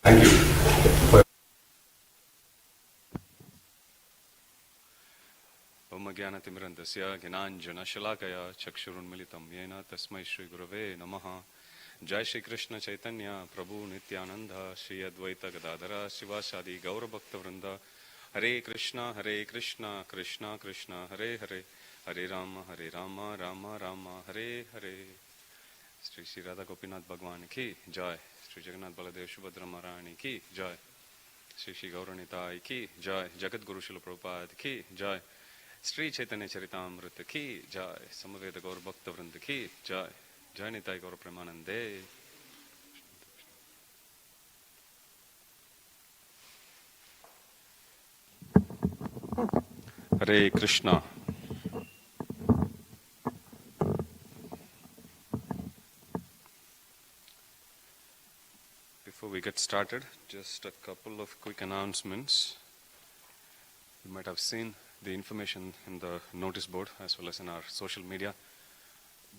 Thank you. Omagyanatimirandasya Ghananjanashalakaya Chakshurunmilitam Yena Tasmai Shri Gurave Namaha. Jai Shri Krishna Chaitanya Prabhu Nityananda Shri Advaita Gadadhara Shivasadi Gaura Bhakta Vrinda. Hare Krishna Krishna Krishna Hare Hare Hare Rama Rama Rama Hare Hare. Sri Radha Gopinath Bhagwan ki Jai. Sri Jagannath Baladev Subhadra Maharani ki Jai. Sri Gauranitai ki Jai. Jagat Guru Srila Prabhupada ki Jai. Sri Caitanya Caritamrta ki Jai. Samaveda Gaur Bhakta Vrinda ki Jai. Jai Nitai Gaur Premanande. Hare Krishna. Before we get started, just a couple of quick announcements. You might have seen the information in the notice board as well as in our social media.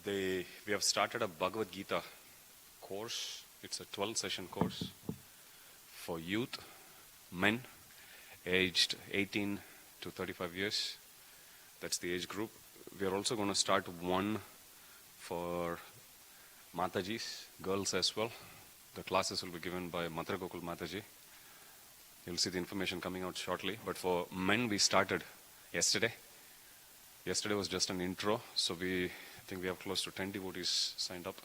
We have started a Bhagavad Gita course. It's a 12-session course for youth, men, aged 18 to 35 years. That's the age group. We are also going to start one for Matajis, girls as well. The classes will be given by Matra Gokul Mataji. You'll see the information coming out shortly. But for men, we started yesterday. Yesterday was just an intro, so I think we have close to 10 devotees signed up.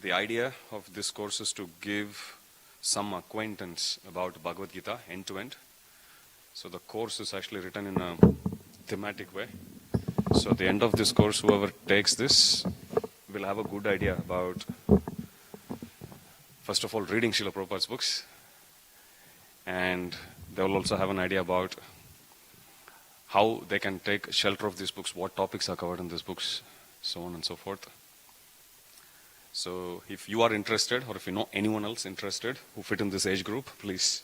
The idea of this course is to give some acquaintance about Bhagavad Gita end to end. So the course is actually written in a thematic way. So at the end of this course, whoever takes this will have a good idea about, first of all, reading Srila Prabhupada's books, and they will also have an idea about how they can take shelter of these books, what topics are covered in these books, so on and so forth. So if you are interested, or if you know anyone else interested who fit in this age group, please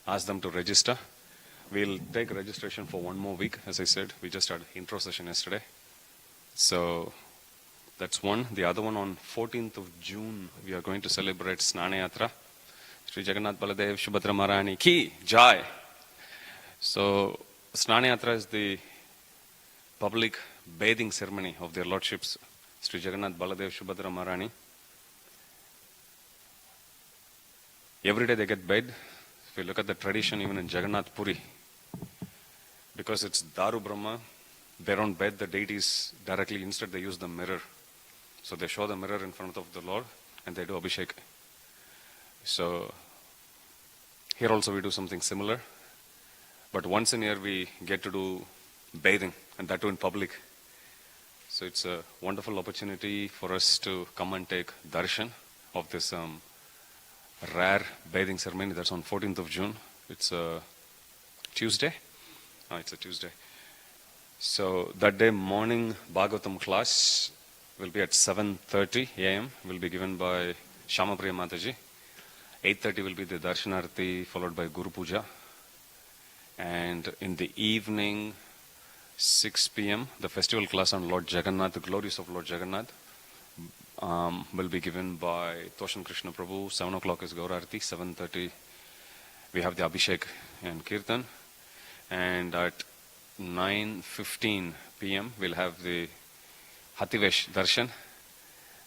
ask them to register. We'll take registration for one more week. As I said, we just had intro session yesterday. So that's one. The other one, on 14th of June, we are going to celebrate Snana Yatra. Sri Jagannath Baladev Subhadra Maharani ki Jai. So Snana Yatra is the public bathing ceremony of their lordships, Sri Jagannath Baladev Subhadra Maharani. Every day they get bathed. If you look at the tradition, even in Jagannath Puri, because it's Daru Brahma, they don't bathe the deities directly. Instead, they use the mirror. So they show the mirror in front of the Lord and they do Abhishek. So here also we do something similar. But once in a year we get to do bathing, and that too in public. So it's a wonderful opportunity for us to come and take darshan of this rare bathing ceremony. That's on 14th of June. It's a Tuesday. It's a Tuesday. So that day morning Bhagavatam class will be at 7:30 a.m. will be given by Shamapriya Mataji. 8:30 will be the Darshanarti, followed by Guru Puja. And in the evening, 6 p.m., the festival class on Lord Jagannath, the glories of Lord Jagannath, will be given by Toshan Krishna Prabhu. 7 o'clock is Gaurarti. 7:30 we have the Abhishek and Kirtan. And at 9:15 p.m. we'll have the Hativesh Darshan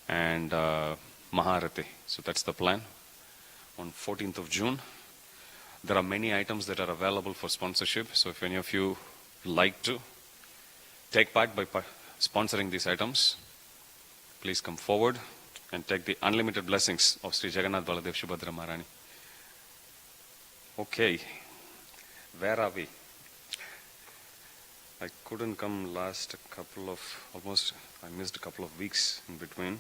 and Maharati. So that's the plan on 14th of June. There are many items that are available for sponsorship. So if any of you like to take part by sponsoring these items, please come forward and take the unlimited blessings of Sri Jagannath Baladev Subhadra Maharani. Okay, where are we? I couldn't come last I missed a couple of weeks in between.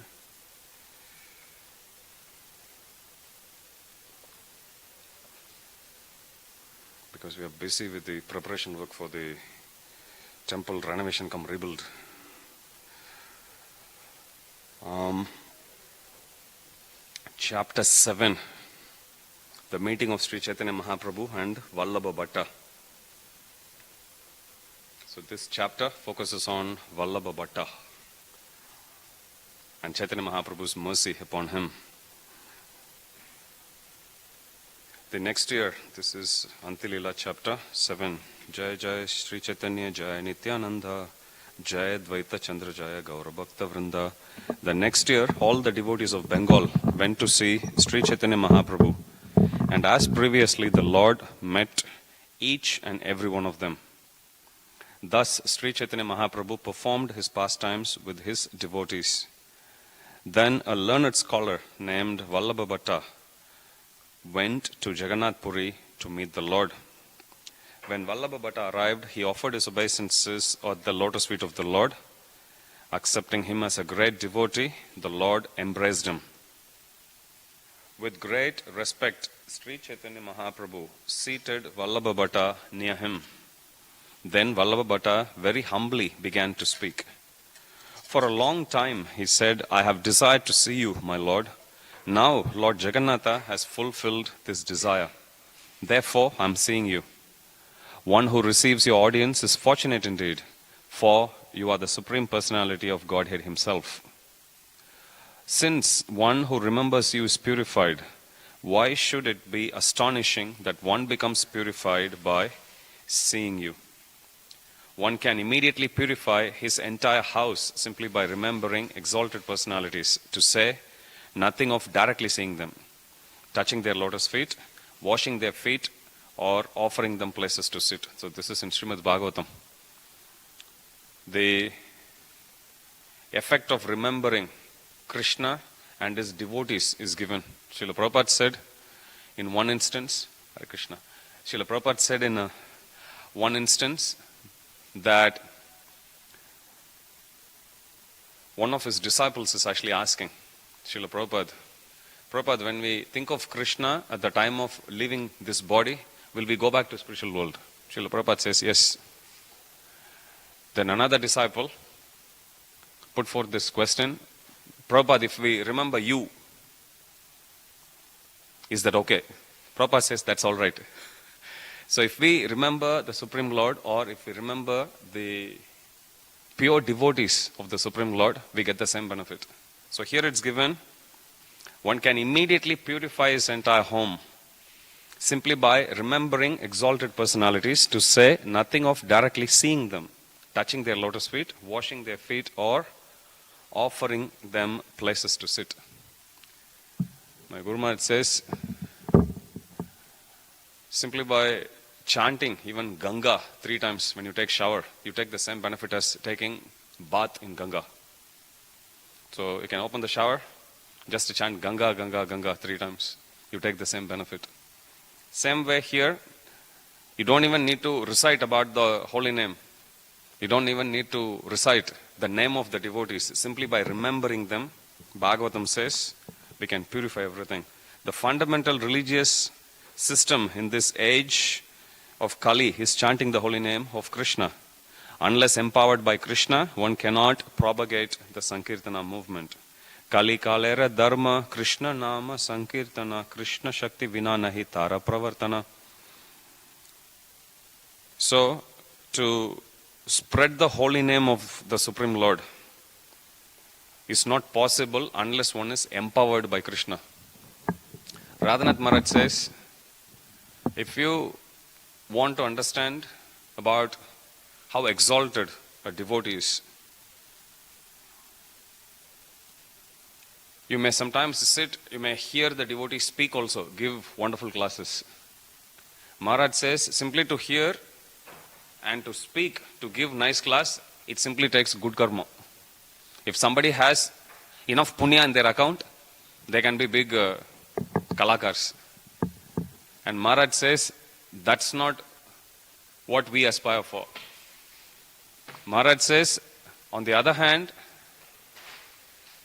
Because we are busy with the preparation work for the temple renovation come rebuild. Chapter 7, the meeting of Sri Chaitanya Mahaprabhu and Vallabha Bhatta. So this chapter focuses on Vallabha Bhatta and Chaitanya Mahaprabhu's mercy upon him. The next year, this is Untitled Chapter 7. Jai Jai Sri Chaitanya Jai Nityananda Jai Dvaita Chandra Jaya Gaura Bhakta Vrinda. The next year, all the devotees of Bengal went to see Sri Chaitanya Mahaprabhu. And as previously, the Lord met each and every one of them. Thus, Sri Chaitanya Mahaprabhu performed his pastimes with his devotees. Then a learned scholar named Vallabha Bhatta went to Jagannath Puri to meet the Lord. When Vallabha Bhatta arrived, he offered his obeisances at the lotus feet of the Lord. Accepting him as a great devotee, the Lord embraced him. With great respect, Sri Chaitanya Mahaprabhu seated Vallabha Bhatta near him. Then Vallabha Bhatta very humbly began to speak. For a long time, he said, I have desired to see you, my Lord. Now, Lord Jagannatha has fulfilled this desire. Therefore, I am seeing you. One who receives your audience is fortunate indeed, for you are the Supreme Personality of Godhead Himself. Since one who remembers you is purified, why should it be astonishing that one becomes purified by seeing you? One can immediately purify his entire house simply by remembering exalted personalities, to say nothing of directly seeing them, touching their lotus feet, washing their feet, or offering them places to sit. So this is in Srimad Bhagavatam. The effect of remembering Krishna and his devotees is given. Srila Prabhupada said in one instance, Hare Krishna, Srila Prabhupada said in one instance that one of his disciples is actually asking Srila Prabhupada, when we think of Krishna at the time of leaving this body, will we go back to spiritual world? Srila Prabhupada says, yes. Then another disciple put forth this question, Prabhupada, if we remember you, is that okay? Prabhupada says, that's all right. So if we remember the Supreme Lord, or if we remember the pure devotees of the Supreme Lord, we get the same benefit. So here it's given, one can immediately purify his entire home simply by remembering exalted personalities, to say nothing of directly seeing them, touching their lotus feet, washing their feet, or offering them places to sit. My Guru Maharaj says, simply by chanting even Ganga 3 times when you take shower, you take the same benefit as taking bath in Ganga. So you can open the shower, just to chant Ganga, Ganga, Ganga 3 times. You take the same benefit. Same way here, you don't even need to recite about the holy name. You don't even need to recite the name of the devotees. Simply by remembering them, Bhagavatam says, we can purify everything. The fundamental religious system in this age of Kali is chanting the holy name of Krishna. Unless empowered by Krishna, one cannot propagate the Sankirtana movement. Kali kalera dharma Krishna nama Sankirtana Krishna Shakti vina nahi tara pravartana. So, to spread the holy name of the Supreme Lord is not possible unless one is empowered by Krishna. Radhanath Maharaj says, if you want to understand about how exalted a devotee is, you may sometimes sit, you may hear the devotee speak also, give wonderful classes. Maharaj says, simply to hear and to speak, to give nice class, it simply takes good karma. If somebody has enough punya in their account, they can be big kalakars. And Maharaj says, that's not what we aspire for. Maharaj says, on the other hand,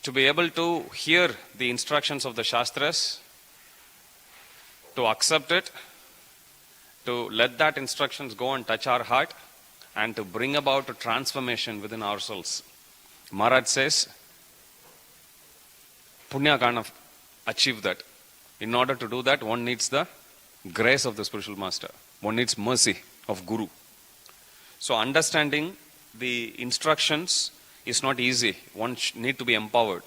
to be able to hear the instructions of the Shastras, to accept it, to let that instructions go and touch our heart, and to bring about a transformation within ourselves. Maharaj says, Punya can't achieve that. In order to do that, one needs the grace of the spiritual master. One needs mercy of Guru. So understanding the instructions is not easy. One need to be empowered.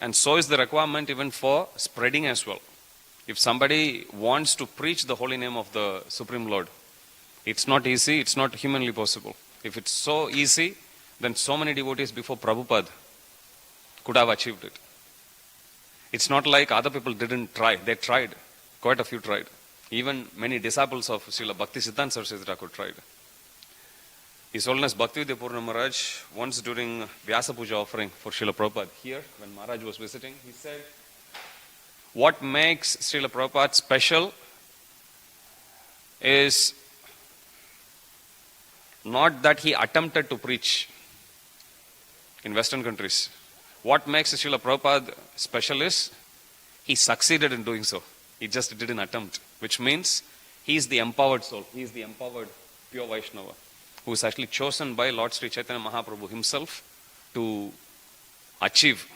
And so is the requirement even for spreading as well. If somebody wants to preach the holy name of the Supreme Lord, it's not easy, it's not humanly possible. If it's so easy, then so many devotees before Prabhupada could have achieved it. It's not like other people didn't try. They tried. Quite a few tried. Even many disciples of Srila Bhaktisiddhanta Saraswati Thakur tried. His Holiness Bhaktivedanta Purna Maharaj, once during Vyasa Puja offering for Srila Prabhupada, here, when Maharaj was visiting, he said, what makes Srila Prabhupada special is not that he attempted to preach in Western countries. What makes Srila Prabhupada special is he succeeded in doing so. He just didn't attempt, which means he is the empowered soul. He is the empowered pure Vaishnava who is actually chosen by Lord Sri Chaitanya Mahaprabhu himself to achieve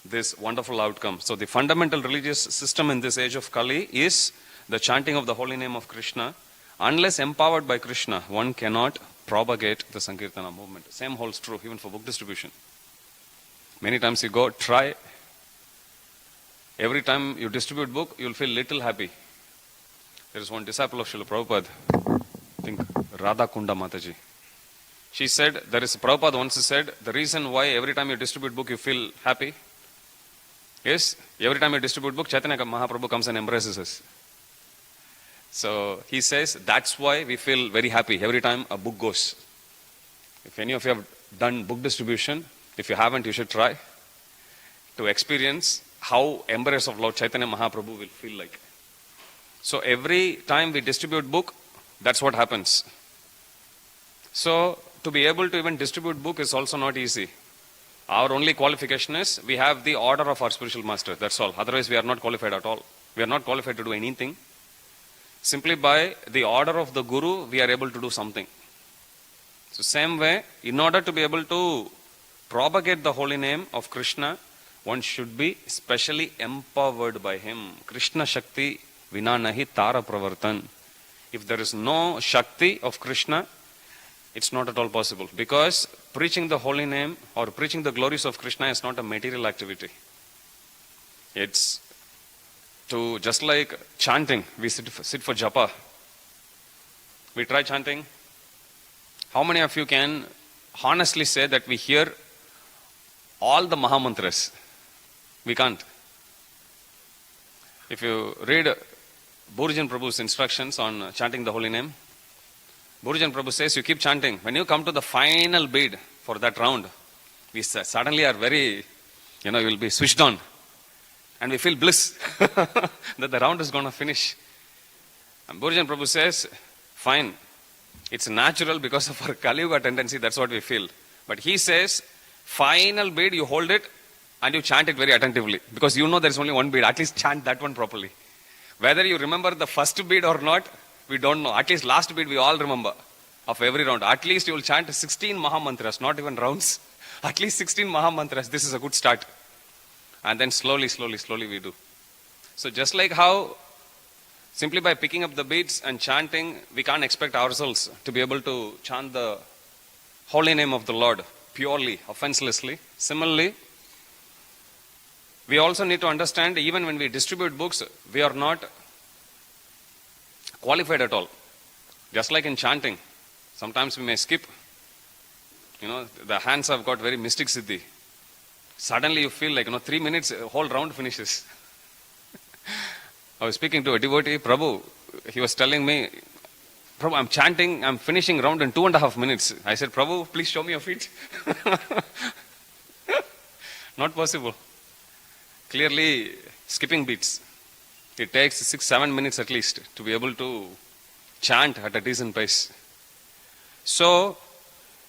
this wonderful outcome. So the fundamental religious system in this age of Kali is the chanting of the holy name of Krishna. Unless empowered by Krishna, one cannot propagate the Sankirtana movement. Same holds true even for book distribution. Many times you go, try. Every time you distribute book, you'll feel little happy. There is one disciple of Srila Prabhupada, I think Radha Kunda Mataji. She said, Prabhupada once said, the reason why every time you distribute book you feel happy is, every time you distribute book, Chaitanya Mahaprabhu comes and embraces us. So he says, that's why we feel very happy every time a book goes. If any of you have done book distribution, if you haven't, you should try to experience how embrace of Lord Chaitanya Mahaprabhu will feel like. So every time we distribute book, that's what happens. So to be able to even distribute book is also not easy. Our only qualification is we have the order of our spiritual master, that's all. Otherwise we are not qualified at all. We are not qualified to do anything. Simply by the order of the Guru, we are able to do something. So same way, in order to be able to propagate the holy name of Krishna, one should be specially empowered by him. Krishna Shakti Vina Nahi Tara Pravartan. If there is no Shakti of Krishna, it's not at all possible. Because preaching the holy name or preaching the glories of Krishna is not a material activity. It's to, just like chanting, we sit for japa. We try chanting. How many of you can honestly say that we hear all the Mahamantras? We can't. If you read Bhurujan Prabhu's instructions on chanting the holy name, Bhurujan Prabhu says you keep chanting. When you come to the final bead for that round, we suddenly are very, you will be switched on. And we feel bliss that the round is going to finish. And Bhurujan Prabhu says, fine, it's natural because of our Kali Yuga tendency, that's what we feel. But he says, final bead, you hold it and you chant it very attentively. Because you know there is only one bead, at least chant that one properly. Whether you remember the first bead or not, we don't know. At least last bead we all remember of every round. At least you will chant 16 Mahamantras, not even rounds. At least 16 Mahamantras, this is a good start. And then slowly we do. So just like how simply by picking up the beads and chanting, we can't expect ourselves to be able to chant the holy name of the Lord purely, offenselessly. Similarly, we also need to understand, even when we distribute books, we are not qualified at all. Just like in chanting, sometimes we may skip. The hands have got very mystic siddhi. Suddenly you feel like, 3 minutes, whole round finishes. I was speaking to a devotee, Prabhu. He was telling me, Prabhu, I'm chanting, I'm finishing round in 2.5 minutes. I said, Prabhu, please show me your feet. Not possible. Clearly, skipping beats. It takes 6-7 minutes at least to be able to chant at a decent pace. So,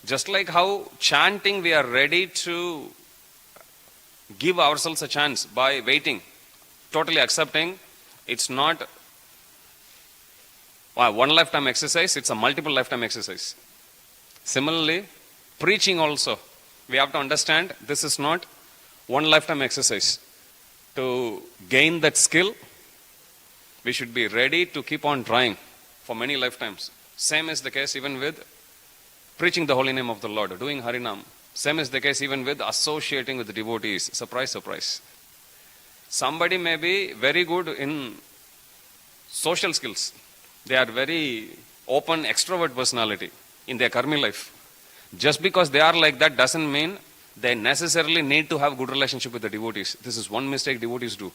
just like how chanting we are ready to give ourselves a chance by waiting, totally accepting, it's not one lifetime exercise, it's a multiple lifetime exercise. Similarly, preaching also, we have to understand this is not one lifetime exercise. To gain that skill, we should be ready to keep on trying for many lifetimes. Same is the case even with preaching the holy name of the Lord, doing Harinam. Same is the case even with associating with the devotees. Surprise, surprise. Somebody may be very good in social skills. They are very open, extrovert personality in their karmi life. Just because they are like that doesn't mean they necessarily need to have good relationship with the devotees. This is one mistake devotees do.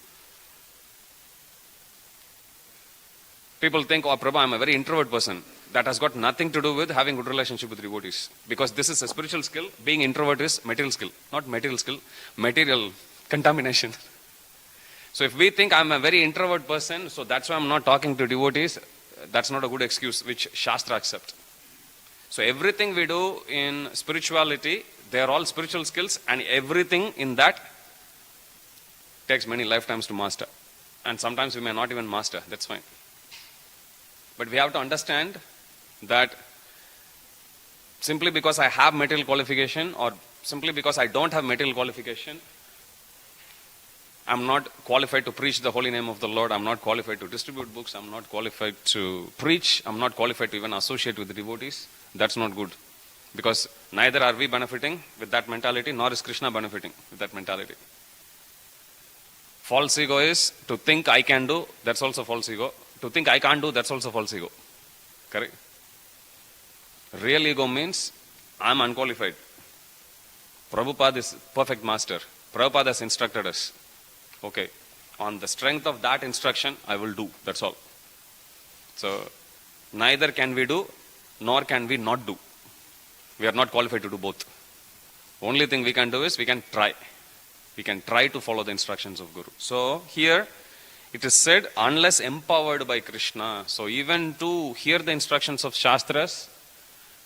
People think, oh Prabhu, I'm a very introvert person. That has got nothing to do with having good relationship with devotees. Because this is a spiritual skill. Being introvert is material skill. Not material skill, material contamination. So if we think I'm a very introvert person, so that's why I'm not talking to devotees, that's not a good excuse which Shastra accepts. So everything we do in spirituality, they are all spiritual skills, and everything in that takes many lifetimes to master. And sometimes we may not even master, that's fine. But we have to understand that simply because I have material qualification or simply because I don't have material qualification, I'm not qualified to preach the holy name of the Lord. I'm not qualified to distribute books. I'm not qualified to preach. I'm not qualified to even associate with the devotees. That's not good. Because neither are we benefiting with that mentality, nor is Krishna benefiting with that mentality. False ego is to think I can do, that's also false ego. To think I can't do, that's also false ego. Correct? Real ego means I'm unqualified. Prabhupada is perfect master. Prabhupada has instructed us. Okay, on the strength of that instruction, I will do. That's all. So, neither can we do, nor can we not do. We are not qualified to do both. Only thing we can do is we can try. We can try to follow the instructions of Guru. So, here it is said, unless empowered by Krishna. So, even to hear the instructions of Shastras,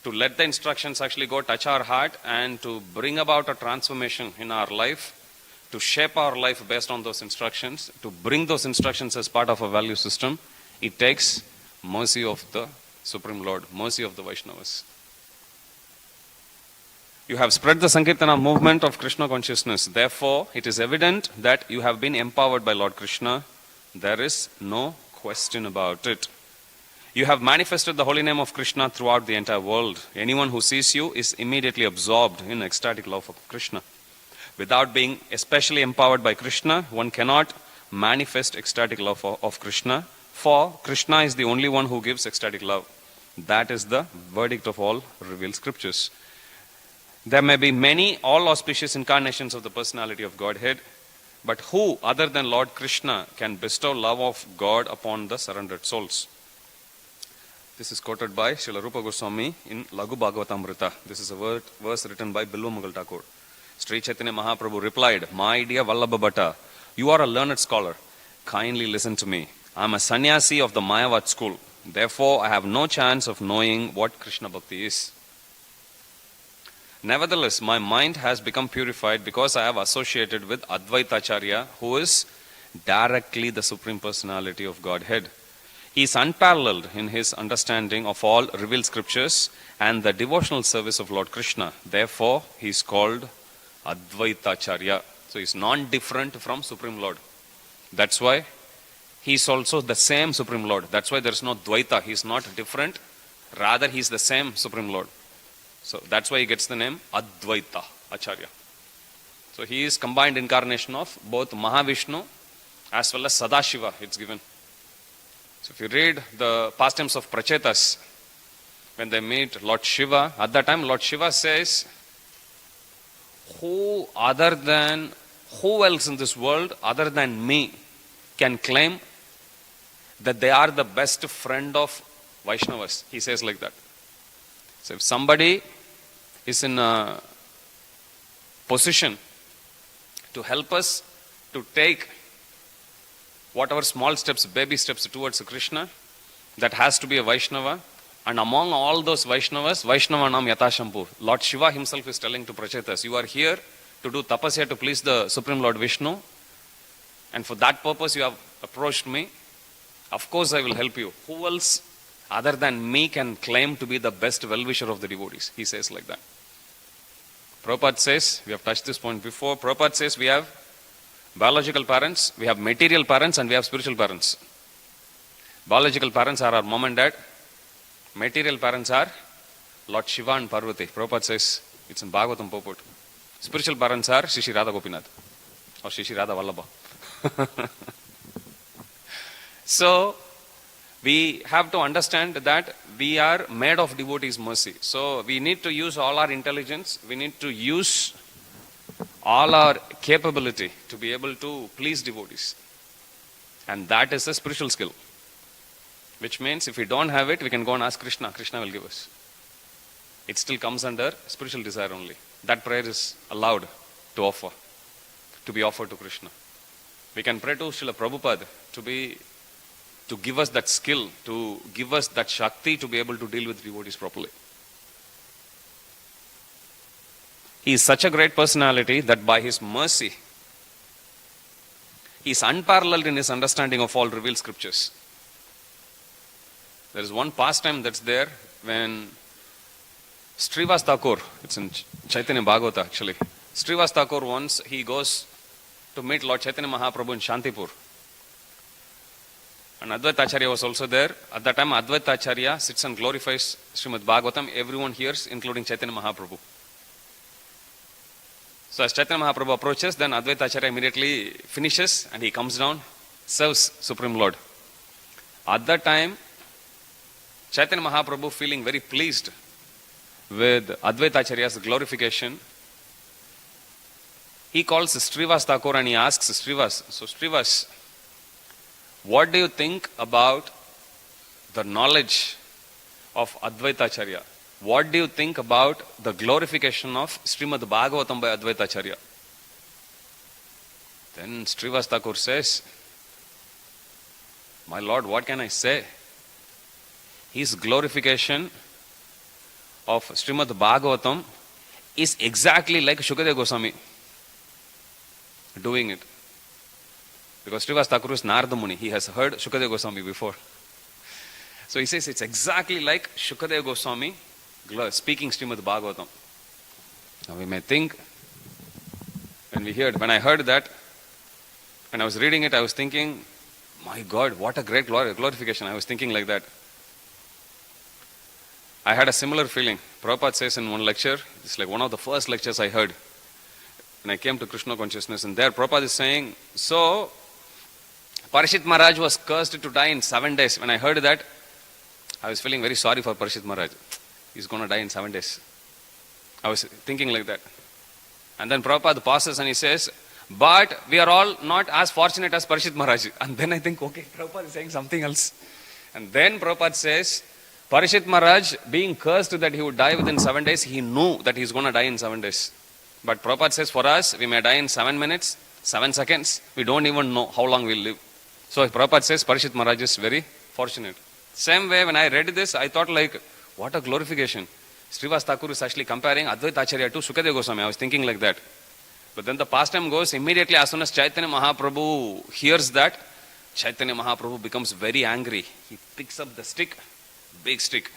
to let the instructions actually go touch our heart and to bring about a transformation in our life, to shape our life based on those instructions, to bring those instructions as part of a value system, it takes mercy of the Supreme Lord, mercy of the Vaishnavas. You have spread the Sankirtana movement of Krishna consciousness. Therefore, it is evident that you have been empowered by Lord Krishna. There is no question about it. You have manifested the holy name of Krishna throughout the entire world. Anyone who sees you is immediately absorbed in ecstatic love of Krishna. Without being especially empowered by Krishna, one cannot manifest ecstatic love of Krishna, for Krishna is the only one who gives ecstatic love. That is the verdict of all revealed scriptures. There may be many all auspicious incarnations of the personality of Godhead, but who other than Lord Krishna can bestow love of God upon the surrendered souls? This is quoted by Srila Rupa Goswami in Lagu Bhagavatamrta. This is a verse written by Bilwa Mughal Thakur. Sri Chaitanya Mahaprabhu replied, "My dear Vallabha Bhatta, you are a learned scholar. Kindly listen to me. I am a sannyasi of the Mayavad school. Therefore, I have no chance of knowing what Krishna Bhakti is. Nevertheless, my mind has become purified because I have associated with Advaita Acharya, who is directly the Supreme Personality of Godhead. He is unparalleled in his understanding of all revealed scriptures and the devotional service of Lord Krishna. Therefore, he is called Advaita Acharya." So he is non-different from Supreme Lord. That's why he is also the same Supreme Lord. That's why there is no Dvaita. He is not different. Rather, he is the same Supreme Lord. So that's why he gets the name Advaita Acharya. So he is combined incarnation of both Mahavishnu as well as Sadashiva, it's given. So if you read the pastimes of Prachetas, when they meet Lord Shiva, at that time Lord Shiva says, who else in this world other than me can claim that they are the best friend of Vaishnavas? He says like that. So if somebody is in a position to help us to take whatever small steps, baby steps towards Krishna, that has to be a Vaishnava. And among all those Vaishnavas, Vaishnavanam Yatashampu, Lord Shiva himself is telling to Prachetas, you are here to do tapasya to please the Supreme Lord Vishnu, and for that purpose you have approached me. Of course I will help you. Who else other than me can claim to be the best well-wisher of the devotees? He says like that. Prabhupada says, we have touched this point before, Prabhupada says we have biological parents, we have material parents, and we have spiritual parents. Biological parents are our mom and dad. Material parents are Lord Shiva and Parvati. Prabhupada says, it's in Bhagavatam purport. Spiritual parents are Shri Radha Gopinath or Shri Radha Vallabha. So, we have to understand that we are made of devotees' mercy. So, we need to use all our intelligence, we need to use all our capability to be able to please devotees. And that is a spiritual skill. Which means if we don't have it, we can go and ask Krishna. Krishna will give us. It still comes under spiritual desire only. That prayer is allowed to offer, to be offered to Krishna. We can pray to Srila Prabhupada to give us that skill, to give us that Shakti to be able to deal with devotees properly. He is such a great personality that by his mercy, he is unparalleled in his understanding of all revealed scriptures. There is one pastime that's there when Srivas Thakur, it's in Caitanya Bhagavata actually, Srivas Thakur once, he goes to meet Lord Chaitanya Mahaprabhu in Shantipur. And Advaita Acharya was also there. At that time, Advaita Acharya sits and glorifies Srimad Bhagavatam. Everyone hears, including Chaitanya Mahaprabhu. So as Chaitanya Mahaprabhu approaches, then Advaita Acharya immediately finishes and he comes down, serves Supreme Lord. At that time, Chaitanya Mahaprabhu, feeling very pleased with Advaita Acharya's glorification, he calls Srivas Thakur and he asks Srivas, so Srivas, what do you think about the knowledge of Advaita Acharya? What do you think about the glorification of Srimad Bhagavatam by Advaita Acharya? Then Srivas Thakur says, my Lord, what can I say? His glorification of Srimad Bhagavatam is exactly like Shukadeva Goswami doing it. Because Srivas Thakur is Narada Muni. He has heard Shukadeva Goswami before. So he says it's exactly like Shukadeva Goswami speaking Srimad Bhagavatam. Now we may think, when I heard that, when I was reading it, I was thinking, my God, what a great glorification. I was thinking like that. I had a similar feeling. Prabhupada says in one lecture, it's like one of the first lectures I heard when I came to Krishna consciousness, and there Prabhupada is saying, so Parishit Maharaj was cursed to die in 7 days. When I heard that, I was feeling very sorry for Parishit Maharaj. He's going to die in 7 days. I was thinking like that. And then Prabhupada pauses and he says, but we are all not as fortunate as Parishit Maharaj. And then I think, okay, Prabhupada is saying something else. And then Prabhupada says, Parishit Maharaj being cursed that he would die within 7 days, he knew that he's going to die in 7 days. But Prabhupada says for us, we may die in 7 minutes, 7 seconds. We don't even know how long we'll live. So Prabhupada says Parishit Maharaj is very fortunate. Same way, when I read this, I thought like, what a glorification. Srivas Thakur is actually comparing Advaita Acharya to Shukadeva Goswami. I was thinking like that. But then the pastime goes, immediately as soon as Chaitanya Mahaprabhu hears that, Chaitanya Mahaprabhu becomes very angry. He picks up the stick, big stick.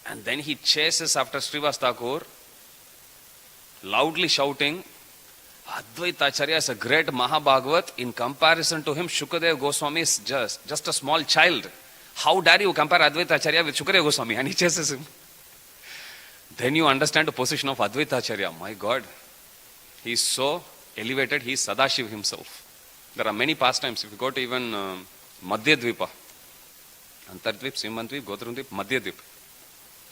And then he chases after Srivas Thakur, loudly shouting, Advaita Acharya is a great Mahabhagavat. In comparison to him, Shukadeva Goswami is just a small child. How dare you compare Advaita Acharya with Shukadeva Goswami? And he chases him. Then you understand the position of Advaita Acharya. My God, he is so elevated, he is Sadashiv himself. There are many pastimes. If you go to even Madhya Dvipa, Antardvip, Simhandvip, Gotrundvip, Madhya Dvip,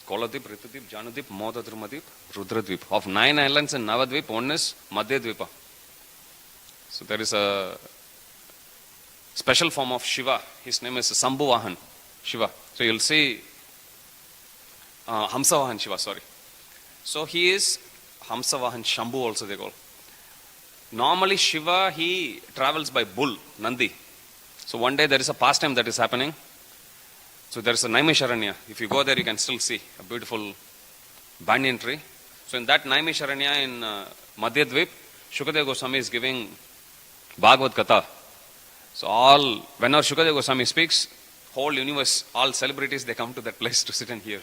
Koladvip, Ritudvip, Janudvip, Modadrumadvip, Rudradvip. Of 9 islands in Navadvip, one is Madhya Dvipa. So there is a special form of Shiva. His name is Sambhuvahan Shiva. So you'll see Hamsavahan Shiva, sorry. So he is Hamsavahan Shambhu also they call. Normally Shiva, he travels by bull, Nandi. So one day there is a pastime that is happening. So there is a Naimisharanya. If you go there, you can still see a beautiful banyan tree. So in that Naimisharanya in Madhya Dvip, Shukadeva Goswami is giving Bhagavad Katha. So whenever Shukadeva Goswami speaks, whole universe, all celebrities, they come to that place to sit and hear.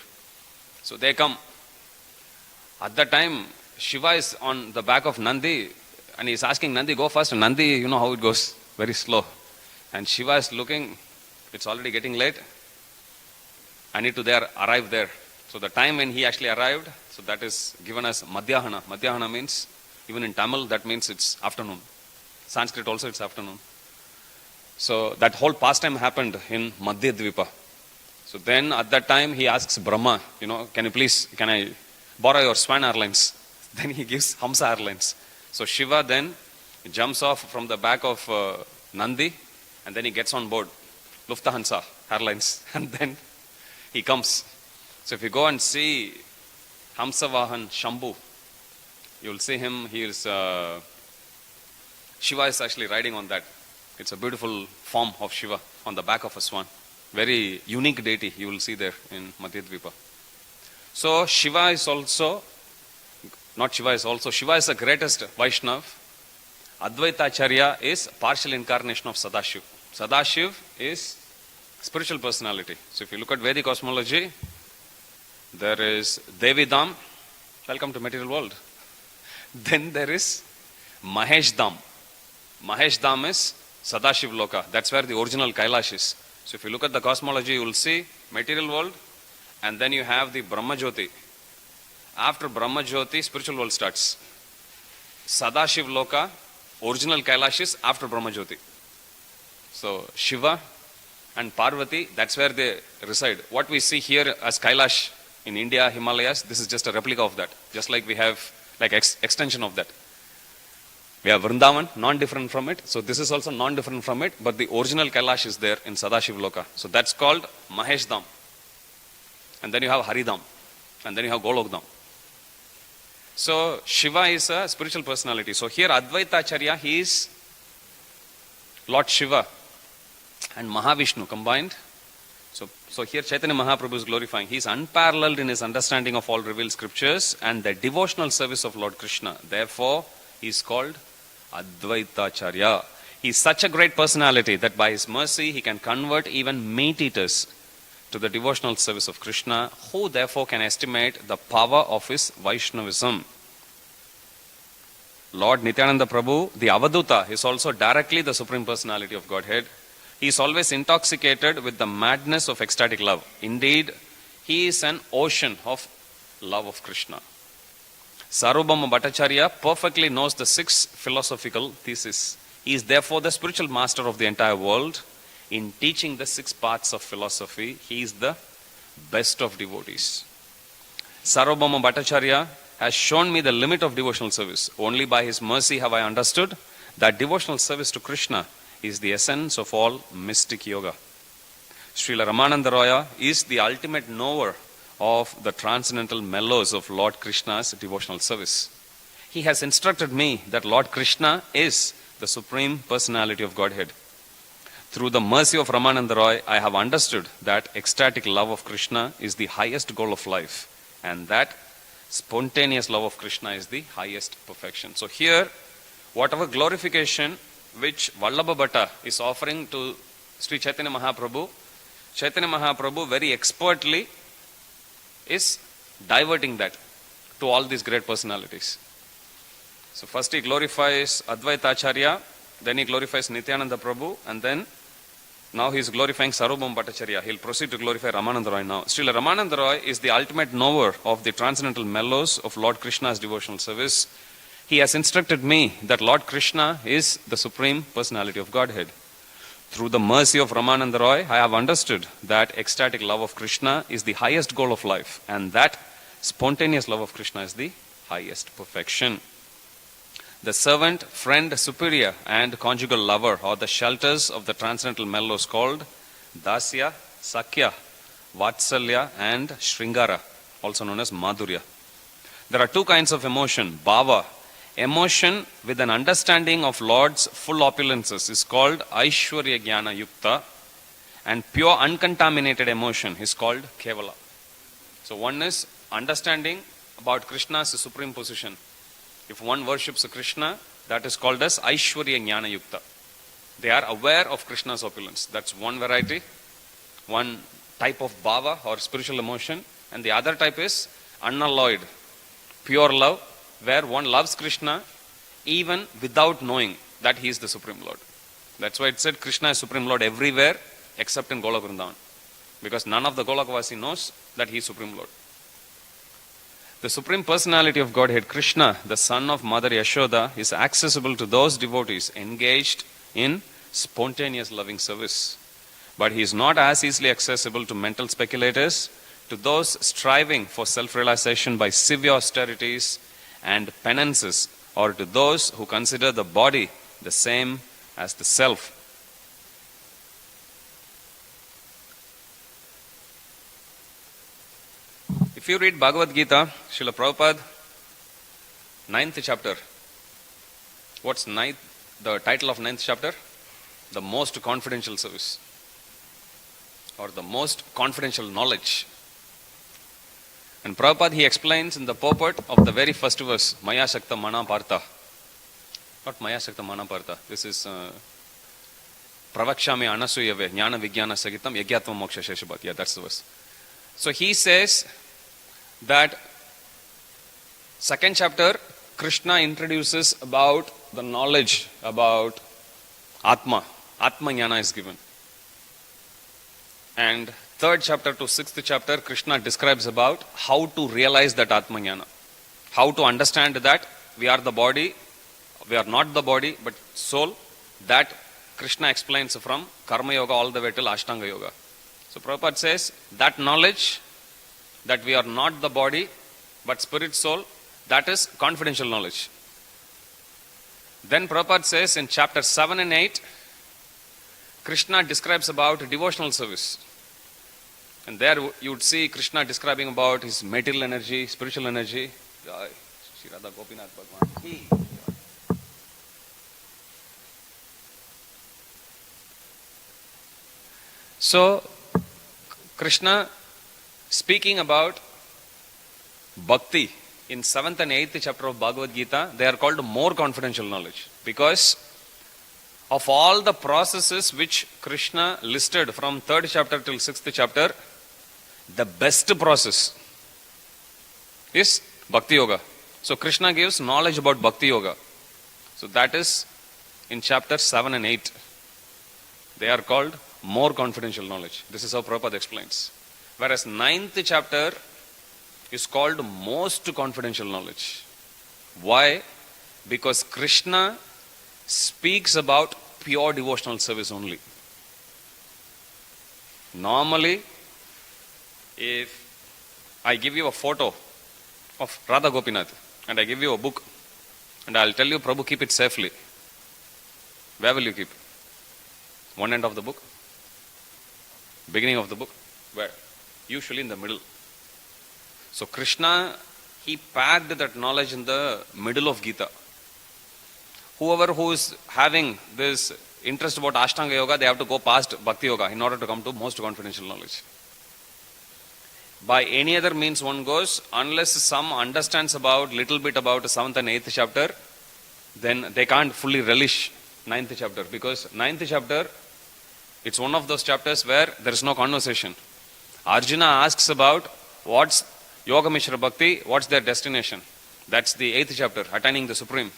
So they come. At that time, Shiva is on the back of Nandi and he is asking Nandi, go first. And Nandi, you know how it goes, very slow. And Shiva is looking, it's already getting late. I need to arrive there. So the time when he actually arrived, so that is given as Madhyahana. Madhyahana means, even in Tamil, that means it's afternoon. Sanskrit also it's afternoon. So that whole pastime happened in Madhya Dvipa. So then at that time he asks Brahma, can I borrow your Swan Airlines? Then he gives Hamsa Airlines. So Shiva then jumps off from the back of Nandi and then he gets on board Lufthansa Airlines and then he comes. So if you go and see Hamsavahan Shambhu, you will see him, Shiva is actually riding on that. It's a beautiful form of Shiva on the back of a swan. Very unique deity you will see there in Madhya Dvipa. So Shiva is the greatest Vaishnav. Advaita Acharya is partial incarnation of Sadashiv. Sadashiv is spiritual personality. So if you look at Vedic cosmology, there is Devi Dham, welcome to material world. Then there is Mahesh Dham. Mahesh Dham is Sadashiv Loka. That's where the original Kailash is. So if you look at the cosmology, you will see material world and then you have the Brahma Jyoti. After Brahma Jyoti, spiritual world starts. Sadashiv Loka, original Kailash is after Brahma Jyoti. So Shiva and Parvati, that's where they reside. What we see here as Kailash in India, Himalayas, this is just a replica of that. Just like we have extension of that. We have Vrindavan, non-different from it. So this is also non-different from it. But the original Kailash is there in Sadashiv Loka. So that's called Mahesh Dham. And then you have Haridham. And then you have Golok Dham. So Shiva is a spiritual personality. So here Advaita Acharya, he is Lord Shiva and Mahavishnu combined. So here Chaitanya Mahaprabhu is glorifying. He is unparalleled in his understanding of all revealed scriptures and the devotional service of Lord Krishna. Therefore, he is called Advaita Acharya. He is such a great personality that by his mercy he can convert even meat eaters to the devotional service of Krishna. Who therefore can estimate the power of his Vaishnavism? Lord Nityananda Prabhu, the Avaduta, is also directly the Supreme Personality of Godhead. He is always intoxicated with the madness of ecstatic love. Indeed, he is an ocean of love of Krishna. Sarvabhauma Bhattacharya perfectly knows the 6 philosophical theses. He is therefore the spiritual master of the entire world. In teaching the 6 parts of philosophy, he is the best of devotees. Sarvabhauma Bhattacharya has shown me the limit of devotional service. Only by his mercy have I understood that devotional service to Krishna is the essence of all mystic yoga. Srila Ramananda Roya is the ultimate knower of the transcendental mellows of Lord Krishna's devotional service. He has instructed me that Lord Krishna is the Supreme Personality of Godhead. Through the mercy of Ramananda Roy, I have understood that ecstatic love of Krishna is the highest goal of life and that spontaneous love of Krishna is the highest perfection. So here, whatever glorification which Vallabha Bhatta is offering to Sri Chaitanya Mahaprabhu very expertly is diverting that to all these great personalities. So first he glorifies Advaita Acharya, then he glorifies Nityananda Prabhu, and then now he is glorifying Sarvabhauma Bhattacharya. He will proceed to glorify Ramananda Roy now. Srila Ramananda Roy is the ultimate knower of the transcendental mellows of Lord Krishna's devotional service. He has instructed me that Lord Krishna is the Supreme Personality of Godhead. Through the mercy of Ramananda Roy, I have understood that ecstatic love of Krishna is the highest goal of life and that spontaneous love of Krishna is the highest perfection. The servant, friend, superior and conjugal lover are the shelters of the transcendental mellows called Dasya, Sakya, Vatsalya and Shringara, also known as Madhurya. There are 2 kinds of emotion. Bhava, emotion with an understanding of Lord's full opulences is called Aishwarya Jnana Yukta, and pure uncontaminated emotion is called Kevala. So one is understanding about Krishna's supreme position. If one worships Krishna, that is called as Aishwarya Jnana Yukta. They are aware of Krishna's opulence. That's one variety, one type of bhava or spiritual emotion, and the other type is unalloyed, pure love, where one loves Krishna even without knowing that he is the Supreme Lord. That's why it said Krishna is Supreme Lord everywhere except in Golok Vrindavan. Because none of the Golakvasi knows that he is Supreme Lord. The Supreme Personality of Godhead, Krishna, the son of Mother Yashoda, is accessible to those devotees engaged in spontaneous loving service. But he is not as easily accessible to mental speculators, to those striving for self-realization by severe austerities and penances, or to those who consider the body the same as the self. If you read Bhagavad Gita, Srila Prabhupada, 9th chapter, what's the title of 9th chapter? The most confidential service, or the most confidential knowledge. And Prabhupada, he explains in the purport of the very first verse, Maya Shakta Mana Partha. Not Maya Shakta Mana Partha. This is Pravakshami Anasuyave Jnana Vijnana Sagitam Yagyatva Moksha Sheshabhat. Yeah, that's the verse. So he says that second chapter, Krishna introduces about the knowledge about Atma. Atma Jnana is given. And third chapter to sixth chapter, Krishna describes about how to realize that Atma Jnana. How to understand that we are the body, we are not the body, but soul. That Krishna explains from Karma Yoga all the way till Ashtanga Yoga. So Prabhupada says that knowledge that we are not the body, but spirit soul, that is confidential knowledge. Then Prabhupada says in chapter 7 and 8, Krishna describes about devotional service. And there you would see Krishna describing about his material energy, spiritual energy. Shri Radha Gopinath Bhagwan. So, Krishna speaking about bhakti in 7th and 8th chapter of Bhagavad Gita, they are called more confidential knowledge. Because of all the processes which Krishna listed from 3rd chapter till 6th chapter, the best process is Bhakti Yoga. So Krishna gives knowledge about Bhakti Yoga. So that is in chapter 7 and 8. They are called more confidential knowledge. This is how Prabhupada explains. Whereas 9th chapter is called most confidential knowledge. Why? Because Krishna speaks about pure devotional service only. Normally, if I give you a photo of Radha Gopinath and I give you a book and I'll tell you, Prabhu, keep it safely, where will you keep? One end of the book? Beginning of the book? Where? Usually in the middle. So Krishna, he packed that knowledge in the middle of Gita. Whoever who is having this interest about Ashtanga Yoga, they have to go past Bhakti Yoga in order to come to most confidential knowledge. By any other means one goes, unless some understands about little bit about 7th and 8th chapter, then they can't fully relish 9th chapter. Because 9th chapter, it's one of those chapters where there is no conversation. Arjuna asks about what's Yoga Mishra Bhakti, what's their destination. That's the 8th chapter, attaining the Supreme.